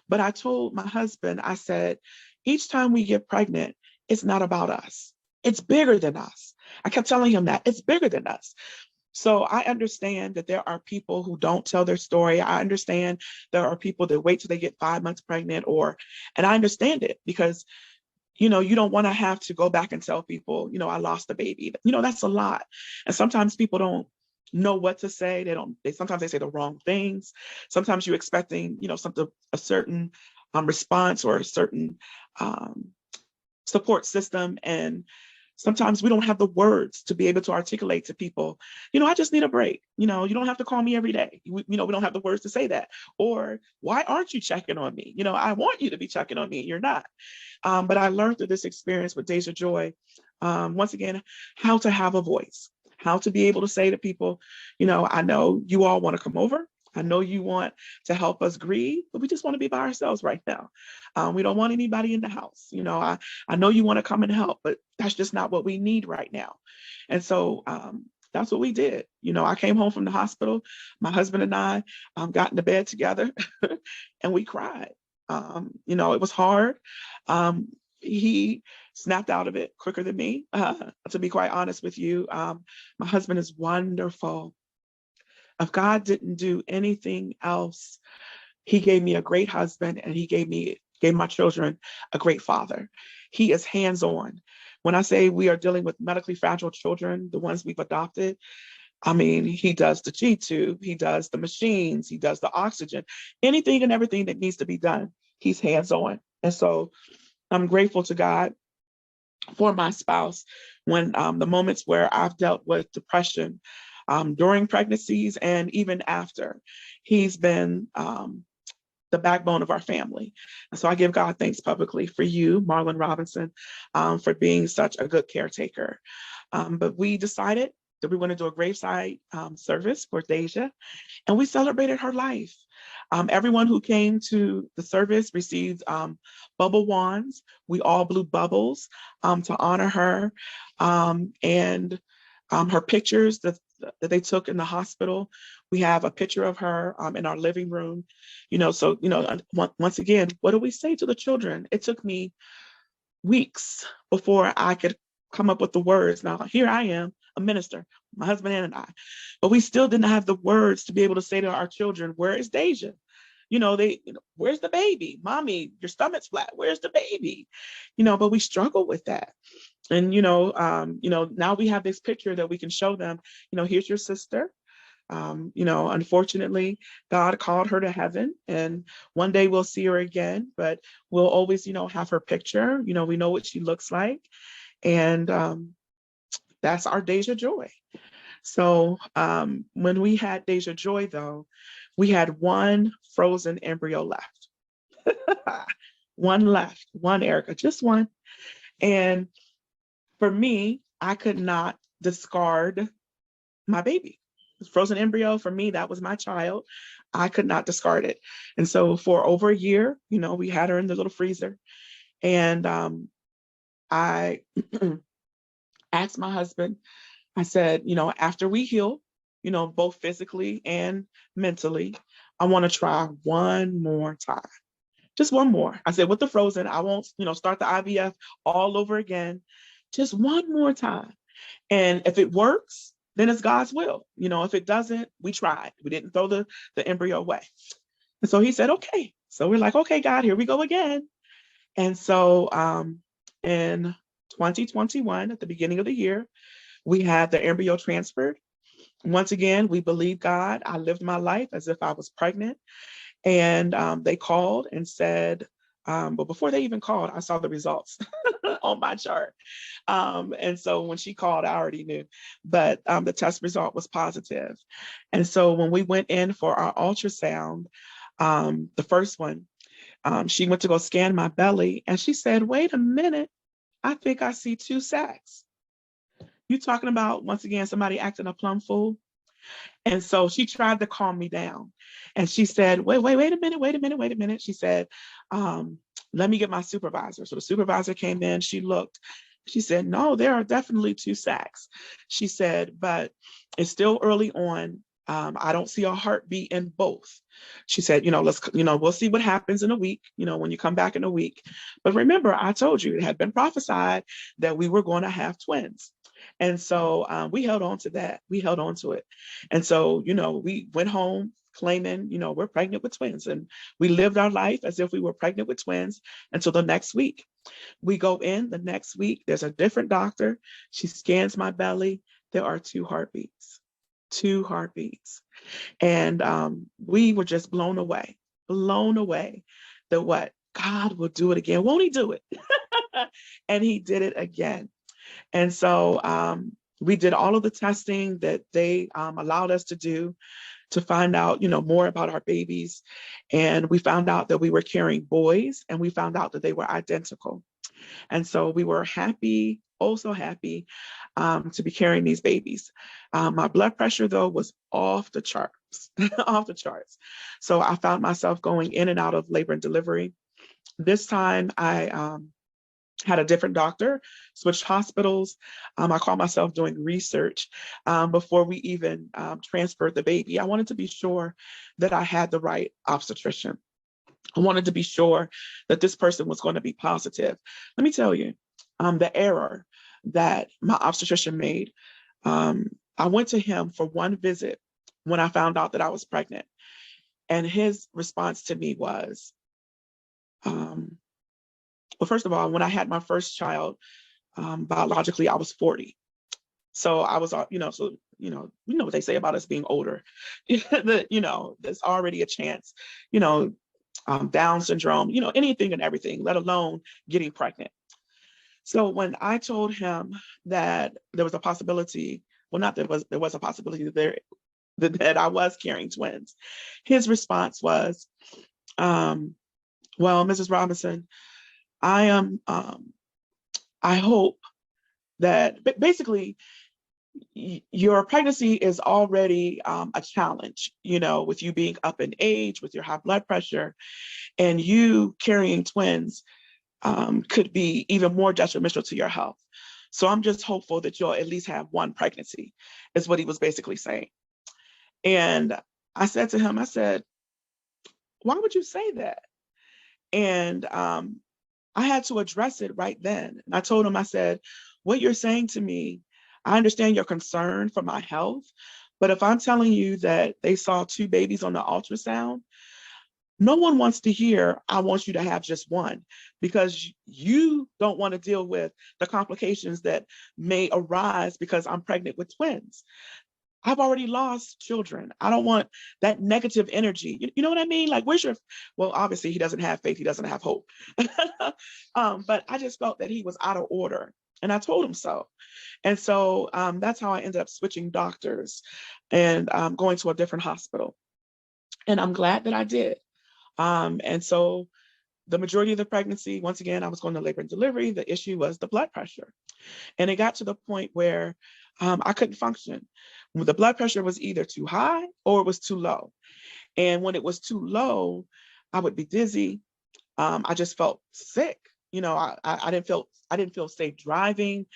But I told my husband, I said, each time we get pregnant, it's not about us. It's bigger than us. I kept telling him that it's bigger than us. So I understand that there are people who don't tell their story. I understand there are people that wait till they get 5 months pregnant, and I understand it because, you don't want to have to go back and tell people, I lost a baby. That's a lot. And sometimes people don't know what to say. Sometimes they say the wrong things. Sometimes you're expecting, a certain response or a certain um, support system. And sometimes we don't have the words to be able to articulate to people, I just need a break. You don't have to call me every day. We don't have the words to say that. Or why aren't you checking on me? I want you to be checking on me. You're not. But I learned through this experience with Deja Joy, once again, how to have a voice, how to be able to say to people, I know you all want to come over. I know you want to help us grieve, but we just want to be by ourselves right now. We don't want anybody in the house. I know you want to come and help, but that's just not what we need right now. And so that's what we did. I came home from the hospital. My husband and I got into bed together and we cried. It was hard. He snapped out of it quicker than me, to be quite honest with you. My husband is wonderful. If God didn't do anything else, he gave me a great husband and he gave my children a great father. He is hands-on. When I say we are dealing with medically fragile children, the ones we've adopted, I mean, he does the G-tube, he does the machines, he does the oxygen, anything and everything that needs to be done, he's hands-on. And so I'm grateful to God for my spouse when the moments where I've dealt with depression during pregnancies and even after. He's been the backbone of our family. And so I give God thanks publicly for you, Marlon Robinson, for being such a good caretaker. But we decided that we want to do a graveside service for Deja, and we celebrated her life. Everyone who came to the service received bubble wands. We all blew bubbles to honor her. And her pictures that they took in the hospital, we have a picture of her in our living room. So, once again, what do we say to the children? It took me weeks before I could come up with the words. Now, here I am, a minister, my husband and I, but we still didn't have the words to be able to say to our children, where is Deja? Where's the baby? Mommy, your stomach's flat. Where's the baby? But we struggle with that. And, now we have this picture that we can show them, here's your sister. Unfortunately, God called her to heaven, and one day we'll see her again, but we'll always, have her picture. We know what she looks like. And that's our Deja Joy. So when we had Deja Joy, though, we had one frozen embryo left. One left, one, Erica, just one. And for me, I could not discard my baby. Frozen embryo, for me, that was my child. I could not discard it. And so for over a year, we had her in the little freezer. And I asked my husband, I said, after we heal, both physically and mentally, I want to try one more time. Just one more. I said, with the frozen, I won't, start the IVF all over again. Just one more time. And if it works, then it's God's will. If it doesn't, we tried. We didn't throw the embryo away. And so he said, okay. So we're like, okay, God, here we go again. And so in 2021, at the beginning of the year, we had the embryo transferred. Once again, we believe God. I lived my life as if I was pregnant. And they called and said, but before they even called, I saw the results on my chart. And so when she called, I already knew, but the test result was positive. And so when we went in for our ultrasound, the first one, she went to go scan my belly and she said, wait a minute, I think I see 2 sacs. You talking about, once again, somebody acting a plum fool? And so she tried to calm me down. And she said, wait a minute. She said, let me get my supervisor. So the supervisor came in, she looked, she said, no, there are definitely 2 sacs. She said, but it's still early on. I don't see a heartbeat in both. She said, we'll see what happens in a week, when you come back in a week. But remember, I told you it had been prophesied that we were going to have twins. And so we held on to that. We held on to it. And so, we went home claiming, we're pregnant with twins. And we lived our life as if we were pregnant with twins until the next week. We go in the next week. There's a different doctor. She scans my belly. There are two heartbeats, two heartbeats. And we were just blown away that what God will do it again. Won't he do it? And he did it again. And so we did all of the testing that they allowed us to do to find out, more about our babies. And we found out that we were carrying boys, and we found out that they were identical. And so we were happy, oh so happy, to be carrying these babies. My blood pressure, though, was off the charts, off the charts. So I found myself going in and out of labor and delivery. This time I had a different doctor, switched hospitals. I called myself doing research before we even transferred the baby. I wanted to be sure that I had the right obstetrician. I wanted to be sure that this person was going to be positive. Let me tell you, the error that my obstetrician made, I went to him for one visit when I found out that I was pregnant. And his response to me was, well, first of all, when I had my first child, biologically, I was 40. So I was, what they say about us being older, that, there's already a chance, Down syndrome, anything and everything, let alone getting pregnant. So when I told him that there was a possibility, well, not there was a possibility that I was carrying twins, his response was, well, Mrs. Robinson, I hope that basically your pregnancy is already a challenge, with you being up in age, with your high blood pressure, and you carrying twins could be even more detrimental to your health. So I'm just hopeful that you'll at least have one pregnancy, is what he was basically saying. And I said to him, I said, why would you say that? And I had to address it right then. And I told him, I said, what you're saying to me, I understand your concern for my health, but if I'm telling you that they saw two babies on the ultrasound, no one wants to hear, I want you to have just one, because you don't want to deal with the complications that may arise because I'm pregnant with twins. I've already lost children. I don't want that negative energy. You know what I mean? Like, well, obviously he doesn't have faith. He doesn't have hope. But I just felt that he was out of order. And I told him so. And so that's how I ended up switching doctors and going to a different hospital. And I'm glad that I did. And so the majority of the pregnancy, once again, I was going to labor and delivery. The issue was the blood pressure. And it got to the point where I couldn't function. The blood pressure was either too high or it was too low. And when it was too low, I would be dizzy. I just felt sick. I didn't feel safe driving.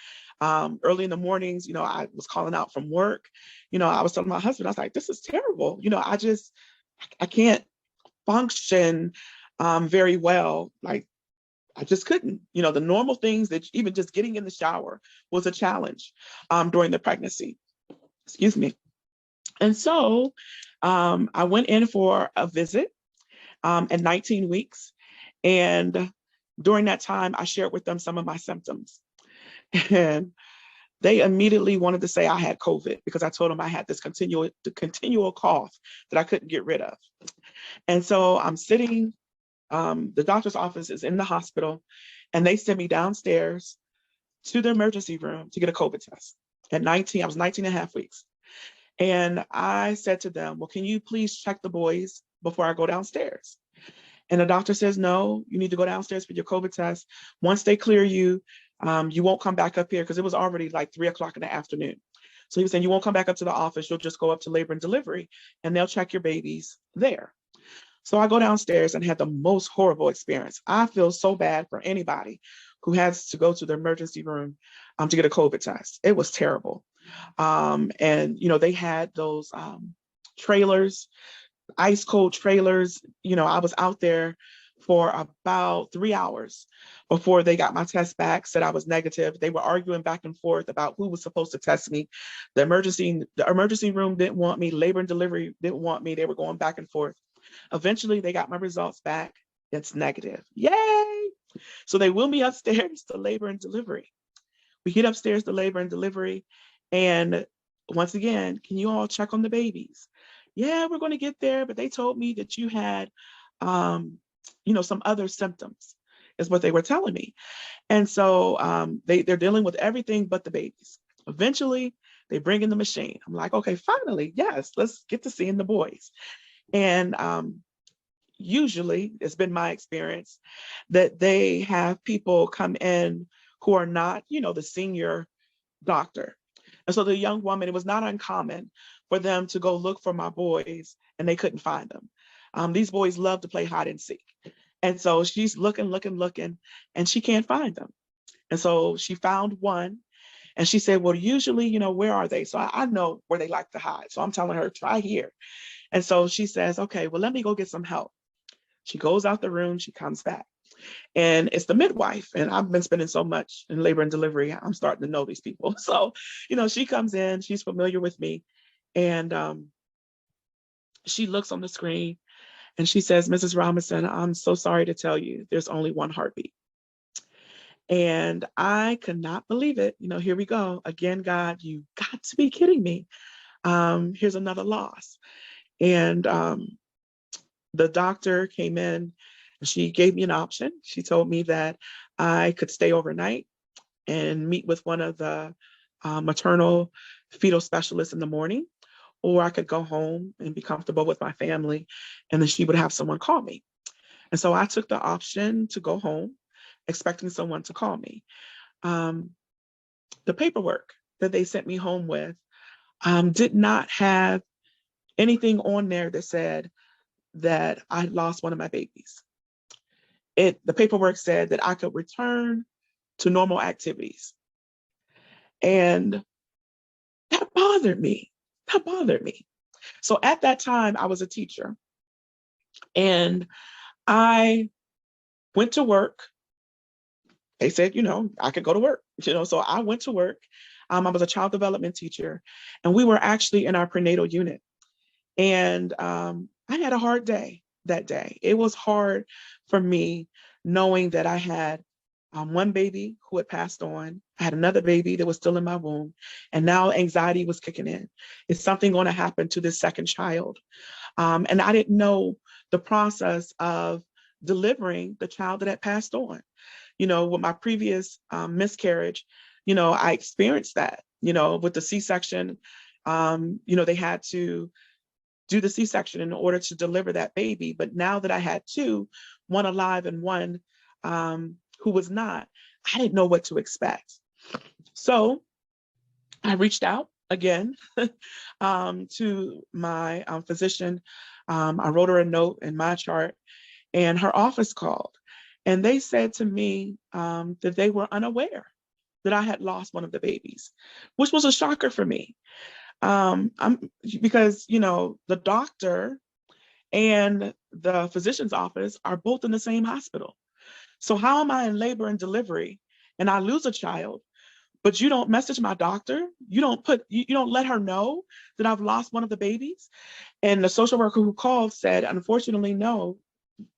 Early in the mornings, I was calling out from work. I was telling my husband, I was like, this is terrible. I can't function very well. Like, I just couldn't. The normal things that even just getting in the shower was a challenge during the pregnancy. Excuse me. And so I went in for a visit at 19 weeks. And during that time, I shared with them some of my symptoms. And they immediately wanted to say I had COVID because I told them I had this continual cough that I couldn't get rid of. And so I'm sitting, the doctor's office is in the hospital, and they sent me downstairs to the emergency room to get a COVID test. At 19, I was 19 and a half weeks. And I said to them, well, can you please check the boys before I go downstairs? And the doctor says, no, you need to go downstairs for your COVID test. Once they clear you, you won't come back up here, because it was already like 3:00 in the afternoon. So he was saying, you won't come back up to the office. You'll just go up to labor and delivery, and they'll check your babies there. So I go downstairs and had the most horrible experience. I feel so bad for anybody who has to go to the emergency room to get a COVID test. It was terrible. And, they had those trailers, ice cold trailers. I was out there for about 3 hours before they got my test back, said I was negative. They were arguing back and forth about who was supposed to test me. The emergency room didn't want me. Labor and delivery didn't want me. They were going back and forth. Eventually, they got my results back. It's negative. Yay! So they wheel me upstairs to labor and delivery. We get upstairs to labor and delivery. And once again, can you all check on the babies? Yeah, we're going to get there. But they told me that you had, some other symptoms, is what they were telling me. And so they're dealing with everything but the babies. Eventually, they bring in the machine. I'm like, okay, finally, yes, let's get to seeing the boys. And usually, it's been my experience that they have people come in who are not, the senior doctor. And so the young woman, it was not uncommon for them to go look for my boys and they couldn't find them. These boys love to play hide and seek. And so she's looking, and she can't find them. And so she found one and she said, well, usually, where are they? So I know where they like to hide. So I'm telling her, try here. And so she says, okay, well, let me go get some help. She goes out the room, she comes back. And it's the midwife. And I've been spending so much in labor and delivery, I'm starting to know these people. So, she comes in, she's familiar with me. And she looks on the screen and she says, Mrs. Robinson, I'm so sorry to tell you, there's only one heartbeat. And I could not believe it. Here we go. Again, God, you got to be kidding me. Here's another loss. And the doctor came in. She gave me an option. She told me that I could stay overnight and meet with one of the maternal fetal specialists in the morning, or I could go home and be comfortable with my family, and then she would have someone call me. And so I took the option to go home, expecting someone to call me. The paperwork that they sent me home with did not have anything on there that said that I lost one of my babies. The paperwork said that I could return to normal activities. And that bothered me. So at that time, I was a teacher and I went to work. They said, I could go to work, so I went to work. I was a child development teacher and we were actually in our prenatal unit. And I had a hard day that day. It was hard for me knowing that I had one baby who had passed on. I had another baby that was still in my womb. And now anxiety was kicking in. Is something going to happen to this second child? And I didn't know the process of delivering the child that had passed on. With my previous miscarriage, I experienced that, with the C-section, they had to do the C-section in order to deliver that baby. But now that I had two, one alive and one who was not, I didn't know what to expect. So I reached out again to my physician. I wrote her a note in my chart and her office called. And they said to me that they were unaware that I had lost one of the babies, which was a shocker for me. Because, the doctor and the physician's office are both in the same hospital. So how am I in labor and delivery and I lose a child, but you don't message my doctor? You don't let her know that I've lost one of the babies? And the social worker who called said, unfortunately, no,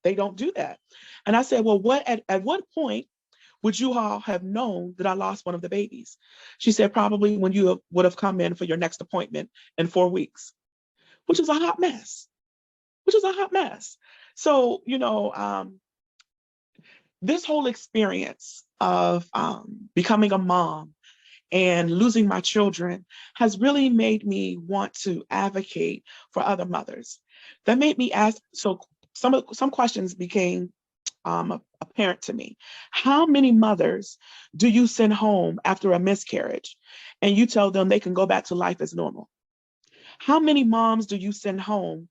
they don't do that. And I said, well, at what point would you all have known that I lost one of the babies? She said, probably when you would have come in for your next appointment in 4 weeks, which is a hot mess. So, this whole experience of becoming a mom and losing my children has really made me want to advocate for other mothers. That made me ask, so some questions became apparent to me. How many mothers do you send home after a miscarriage and you tell them they can go back to life as normal? How many moms do you send home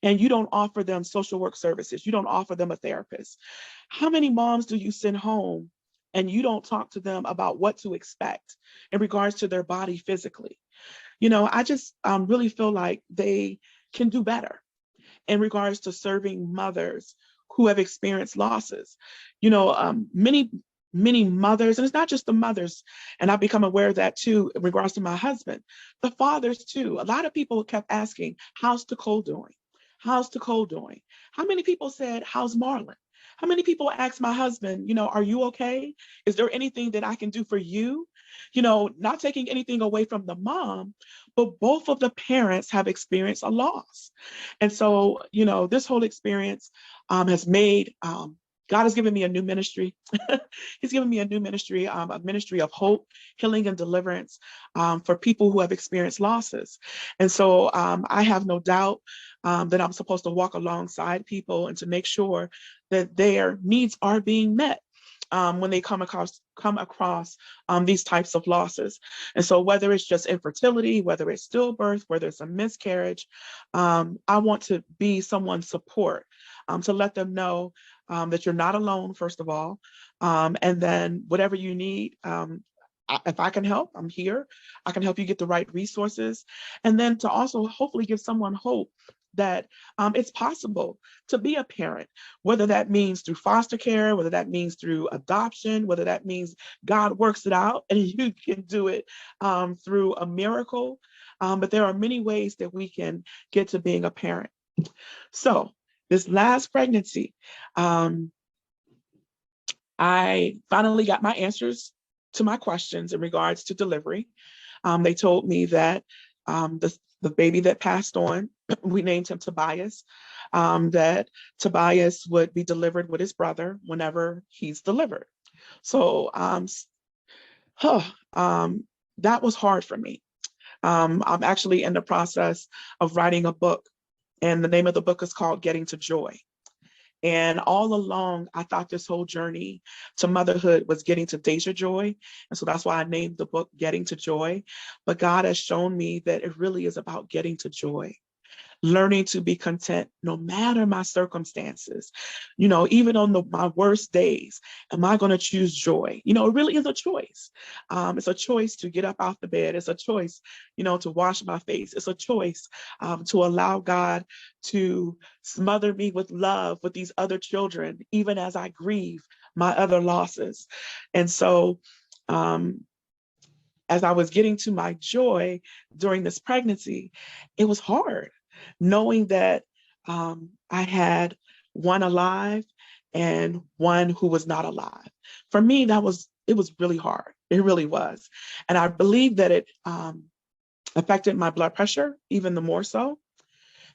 and you don't offer them social work services? You don't offer them a therapist? How many moms do you send home and you don't talk to them about what to expect in regards to their body physically? I just really feel like they can do better in regards to serving mothers who have experienced losses. Many mothers, and it's not just the mothers, and I've become aware of that too in regards to my husband, the fathers too. A lot of people kept asking, how's Tacole doing? How's Tacole doing? How many people said, how's Marlon? How many people asked my husband, are you okay? Is there anything that I can do for you? Not taking anything away from the mom, but both of the parents have experienced a loss. And so, this whole experience has made, God has given me a new ministry. He's given me a new ministry, a ministry of hope, healing, and deliverance for people who have experienced losses. And so I have no doubt that I'm supposed to walk alongside people and to make sure that their needs are being met when they come across these types of losses. And so whether it's just infertility, whether it's stillbirth, whether it's a miscarriage, I want to be someone's support to let them know that you're not alone, first of all. And then whatever you need, if I can help, I'm here. I can help you get the right resources. And then to also hopefully give someone hope that it's possible to be a parent, whether that means through foster care, whether that means through adoption, whether that means God works it out and you can do it through a miracle. But there are many ways that we can get to being a parent. So this last pregnancy, I finally got my answers to my questions in regards to delivery. They told me that the baby that passed on, we named him Tobias, that Tobias would be delivered with his brother whenever he's delivered. So that was hard for me. I'm actually in the process of writing a book, and the name of the book is called Getting to Joy. And all along, I thought this whole journey to motherhood was getting to Deja Joy. And so that's why I named the book Getting to Joy. But God has shown me that it really is about getting to joy, learning to be content no matter my circumstances. Even on my worst days, am I going to choose joy? It really is a choice. It's a choice to get up out the bed. It's a choice, to wash my face. It's a choice to allow God to smother me with love with these other children, even as I grieve my other losses. And so, as I was getting to my joy during this pregnancy, it was hard, knowing that I had one alive and one who was not alive. For me, it was really hard. It really was. And I believe that it affected my blood pressure even the more so.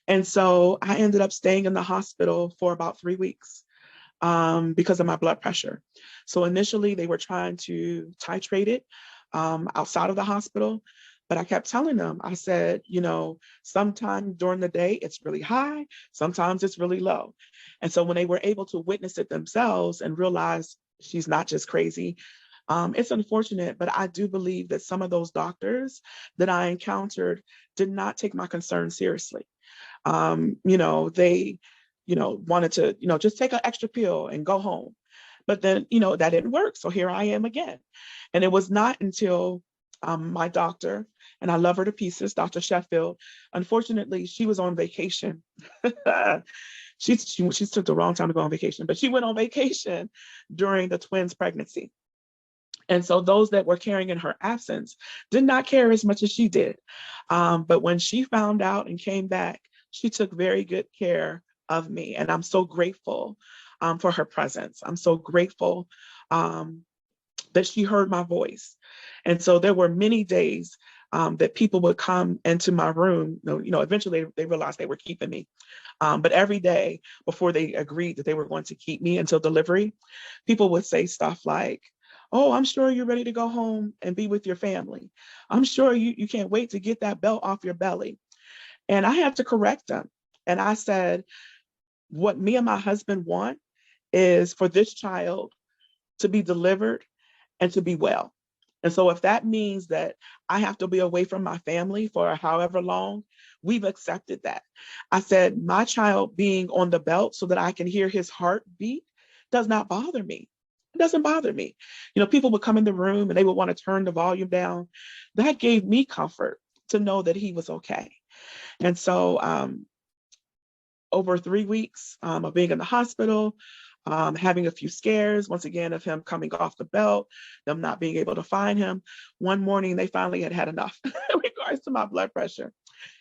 And so I ended up staying in the hospital for about 3 weeks because of my blood pressure. So initially they were trying to titrate it outside of the hospital. But I kept telling them, I said, sometime during the day, it's really high, sometimes it's really low. And so when they were able to witness it themselves and realize she's not just crazy, it's unfortunate, but I do believe that some of those doctors that I encountered did not take my concern seriously. They, wanted to, just take an extra pill and go home. But then, that didn't work. So here I am again. And it was not until my doctor, and I love her to pieces, Dr. Sheffield. Unfortunately, she was on vacation. she took the wrong time to go on vacation, but she went on vacation during the twins' pregnancy. And so those that were caring in her absence did not care as much as she did. But when she found out and came back, she took very good care of me. And I'm so grateful for her presence. I'm so grateful that she heard my voice. And so there were many days that people would come into my room. Eventually they realized they were keeping me. But every day before they agreed that they were going to keep me until delivery, people would say stuff like, "Oh, I'm sure you're ready to go home and be with your family. I'm sure you can't wait to get that belt off your belly." And I had to correct them. And I said, what me and my husband want is for this child to be delivered and to be well. And so if that means that I have to be away from my family for however long, we've accepted that. I said, my child being on the belt so that I can hear his heartbeat does not bother me. It doesn't bother me. People would come in the room and they would want to turn the volume down. That gave me comfort to know that he was okay. And so over 3 weeks of being in the hospital, having a few scares, once again, of him coming off the belt, them not being able to find him. One morning, they finally had enough in regards to my blood pressure.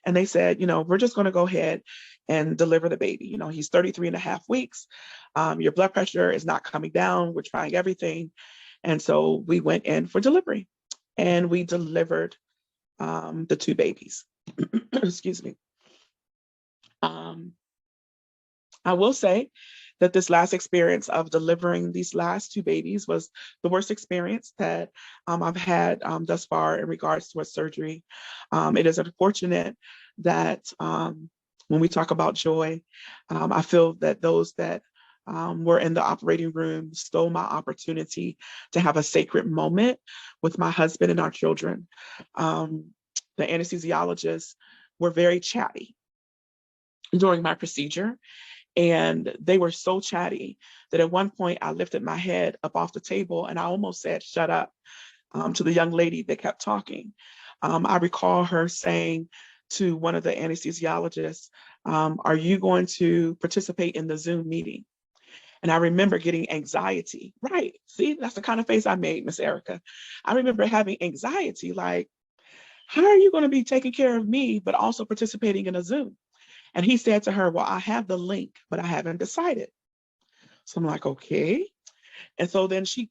And they said, we're just going to go ahead and deliver the baby. He's 33 and a half weeks. Your blood pressure is not coming down. We're trying everything. And so we went in for delivery, and we delivered the 2 babies. Excuse me. I will say that this last experience of delivering these last 2 babies was the worst experience that I've had thus far in regards to a surgery. It is unfortunate that when we talk about joy, I feel that those that were in the operating room stole my opportunity to have a sacred moment with my husband and our children. The anesthesiologists were very chatty during my procedure. And they were so chatty that at one point I lifted my head up off the table and I almost said, "Shut up," to the young lady that kept talking. I recall her saying to one of the anesthesiologists, "Are you going to participate in the Zoom meeting?" And I remember getting anxiety. Right. See, that's the kind of face I made, Miss Erica. I remember having anxiety, like, how are you going to be taking care of me, but also participating in a Zoom? And he said to her, "Well, I have the link, but I haven't decided." So I'm like, okay. And so then she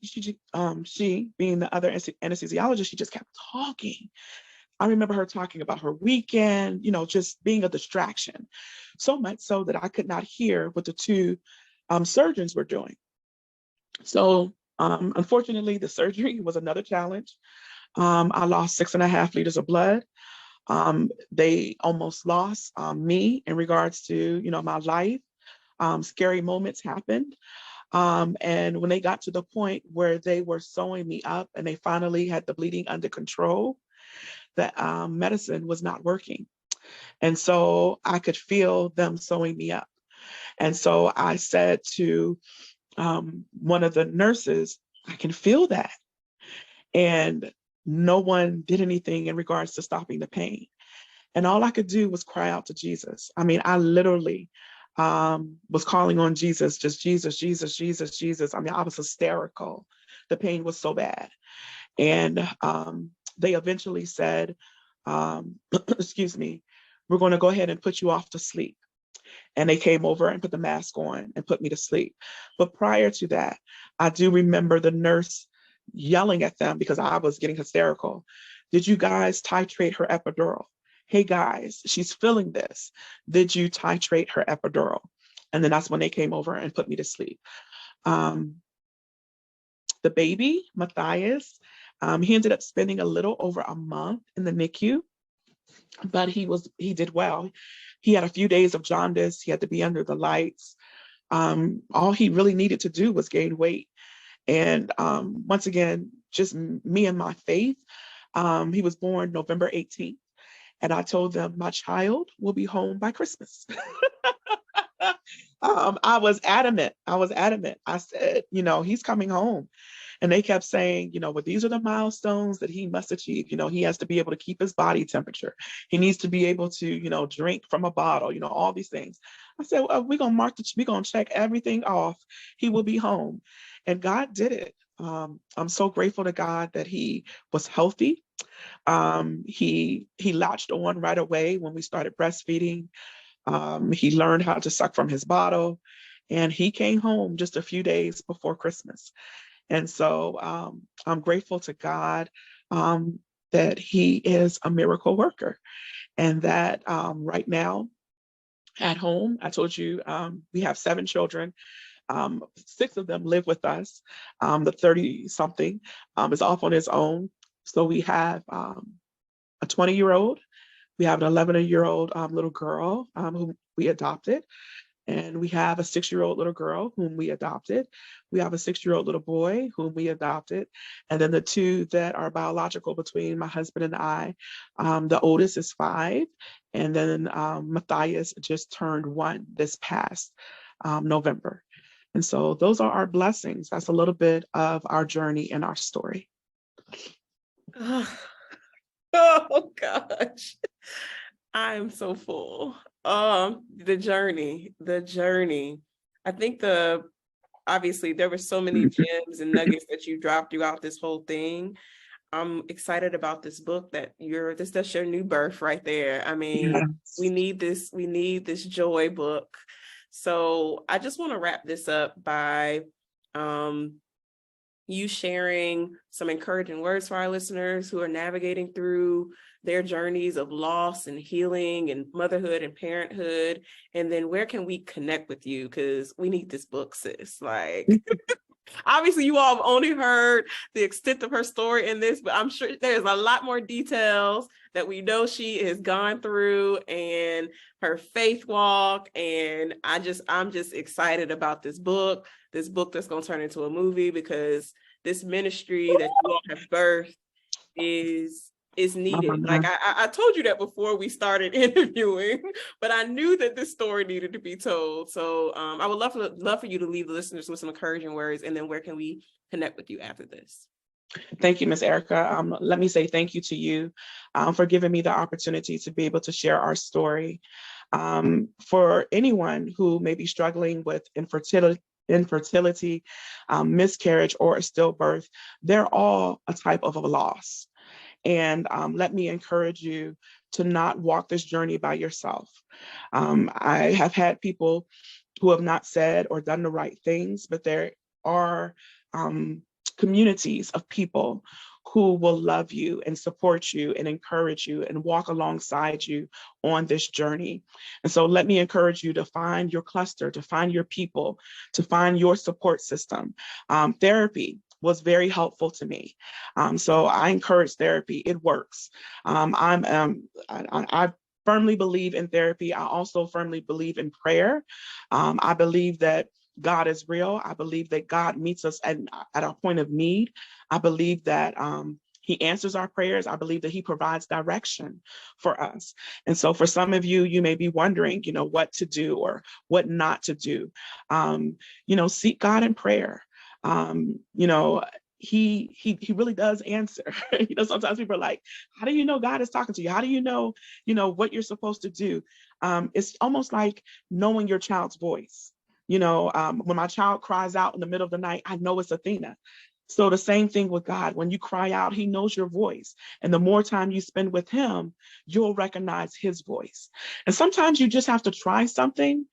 being the other anesthesiologist, she just kept talking. I remember her talking about her weekend, just being a distraction. So much so that I could not hear what the 2 surgeons were doing. So unfortunately, the surgery was another challenge. I lost 6.5 liters of blood. They almost lost me in regards to, my life. Scary moments happened. And when they got to the point where they were sewing me up and they finally had the bleeding under control, the medicine was not working. And so I could feel them sewing me up. And so I said to one of the nurses, "I can feel that." And no one did anything in regards to stopping the pain. And all I could do was cry out to Jesus. I mean, I literally was calling on Jesus, just Jesus, Jesus, Jesus, Jesus. I mean, I was hysterical. The pain was so bad. And they eventually said, excuse me, "We're going to go ahead and put you off to sleep." And they came over and put the mask on and put me to sleep. But prior to that, I do remember the nurse yelling at them because I was getting hysterical. "Did you guys titrate her epidural? Hey guys, she's feeling this. Did you titrate her epidural?" And then that's when they came over and put me to sleep. The baby, Matthias, he ended up spending a little over a month in the NICU, but he did well. He had a few days of jaundice. He had to be under the lights. All he really needed to do was gain weight. And once again, just me and my faith. He was born November 18th. And I told them, "My child will be home by Christmas." I was adamant. I said, "He's coming home." And they kept saying, "Well, these are the milestones that he must achieve. He has to be able to keep his body temperature. He needs to be able to, drink from a bottle, all these things." I said, "Well, we're going to check everything off. He will be home." And God did it. I'm so grateful to God that he was healthy. He latched on right away when we started breastfeeding. He learned how to suck from his bottle, and he came home just a few days before Christmas. And so I'm grateful to God that he is a miracle worker, and that right now at home, I told you we have 7 children. 6 of them live with us. The 30-something is off on his own. So we have a 20-year-old. We have an 11-year-old little girl whom we adopted. And we have a 6-year-old little girl whom we adopted. We have a 6-year-old little boy whom we adopted. And then the 2 that are biological between my husband and I, the oldest is 5. And then Matthias just turned 1 this past November. And so those are our blessings. That's a little bit of our journey and our story. Oh gosh, I'm so full. The journey. I think obviously there were so many gems and nuggets that you dropped throughout this whole thing. I'm excited about this book that's your new birth right there. I mean, Yes. we need this joy book. So I just want to wrap this up by you sharing some encouraging words for our listeners who are navigating through their journeys of loss and healing and motherhood and parenthood. And then where can we connect with you? Because we need this book, sis. Like, obviously you all have only heard the extent of her story in this, but I'm sure there's a lot more details that we know she has gone through and her faith walk. And I'm just excited about this book that's going to turn into a movie, because this ministry that you all have birthed is needed. Like I told you that before we started interviewing, but I knew that this story needed to be told. So I would love for you to leave the listeners with some encouraging words, and then where can we connect with you after this? Thank you, Ms. Erica. Let me say thank you to you for giving me the opportunity to be able to share our story. For anyone who may be struggling with infertility, miscarriage, or a stillbirth, they're all a type of a loss. And let me encourage you to not walk this journey by yourself. I have had people who have not said or done the right things, but there are communities of people who will love you and support you and encourage you and walk alongside you on this journey. And so let me encourage you to find your cluster, to find your people, to find your support system. Therapy was very helpful to me. So I encourage therapy. It works. I firmly believe in therapy. I also firmly believe in prayer. I believe that God is real. I believe that God meets us at our point of need. I believe that He answers our prayers. I believe that He provides direction for us. And so for some of you, you may be wondering, what to do or what not to do. Seek God in prayer. He really does answer. Sometimes people are like, how do you know God is talking to you? How do you know, what you're supposed to do? It's almost like knowing your child's voice. When my child cries out in the middle of the night, I know it's Athena. So the same thing with God. When you cry out, He knows your voice. And the more time you spend with Him, you'll recognize His voice. And sometimes you just have to try something.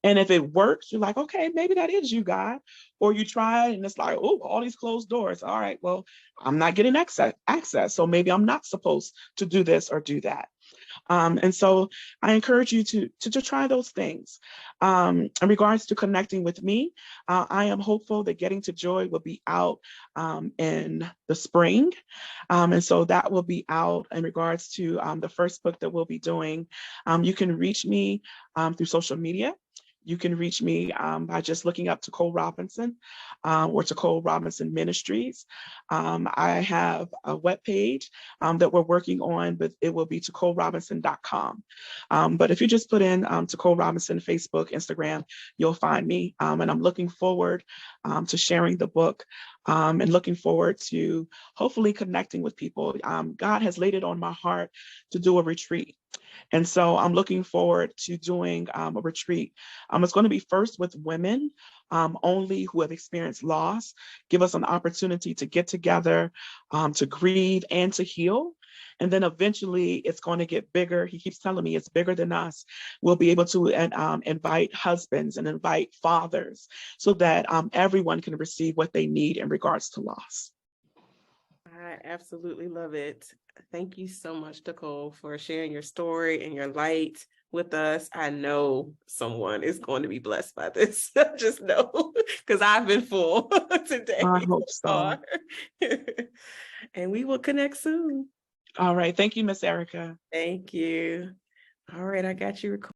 And if it works, you're like, okay, maybe that is you, God. Or you try it and it's like, oh, all these closed doors. All right, well, I'm not getting access. So maybe I'm not supposed to do this or do that. And so I encourage you to try those things. In regards to connecting with me, I am hopeful that Getting to Joy will be out in the spring. And so that will be out in regards to the first book that we'll be doing. You can reach me through social media. You can reach me by just looking up Tacole Robinson or Tacole Robinson Ministries. I have a webpage that we're working on, but it will be TacoleRobinson.com. But if you just put in Tacole Robinson, Facebook, Instagram, you'll find me. And I'm looking forward to sharing the book and looking forward to hopefully connecting with people. God has laid it on my heart to do a retreat. And so I'm looking forward to doing a retreat. It's going to be first with women only who have experienced loss, give us an opportunity to get together, to grieve and to heal. And then eventually it's going to get bigger. He keeps telling me it's bigger than us. We'll be able to invite husbands and invite fathers so that everyone can receive what they need in regards to loss. I absolutely love it. Thank you so much, Tacole, for sharing your story and your light with us. I know someone is going to be blessed by this. Just know, because I've been full today. I hope so. And we will connect soon. All right. Thank you, Miss Erica. Thank you. All right. I got you recorded.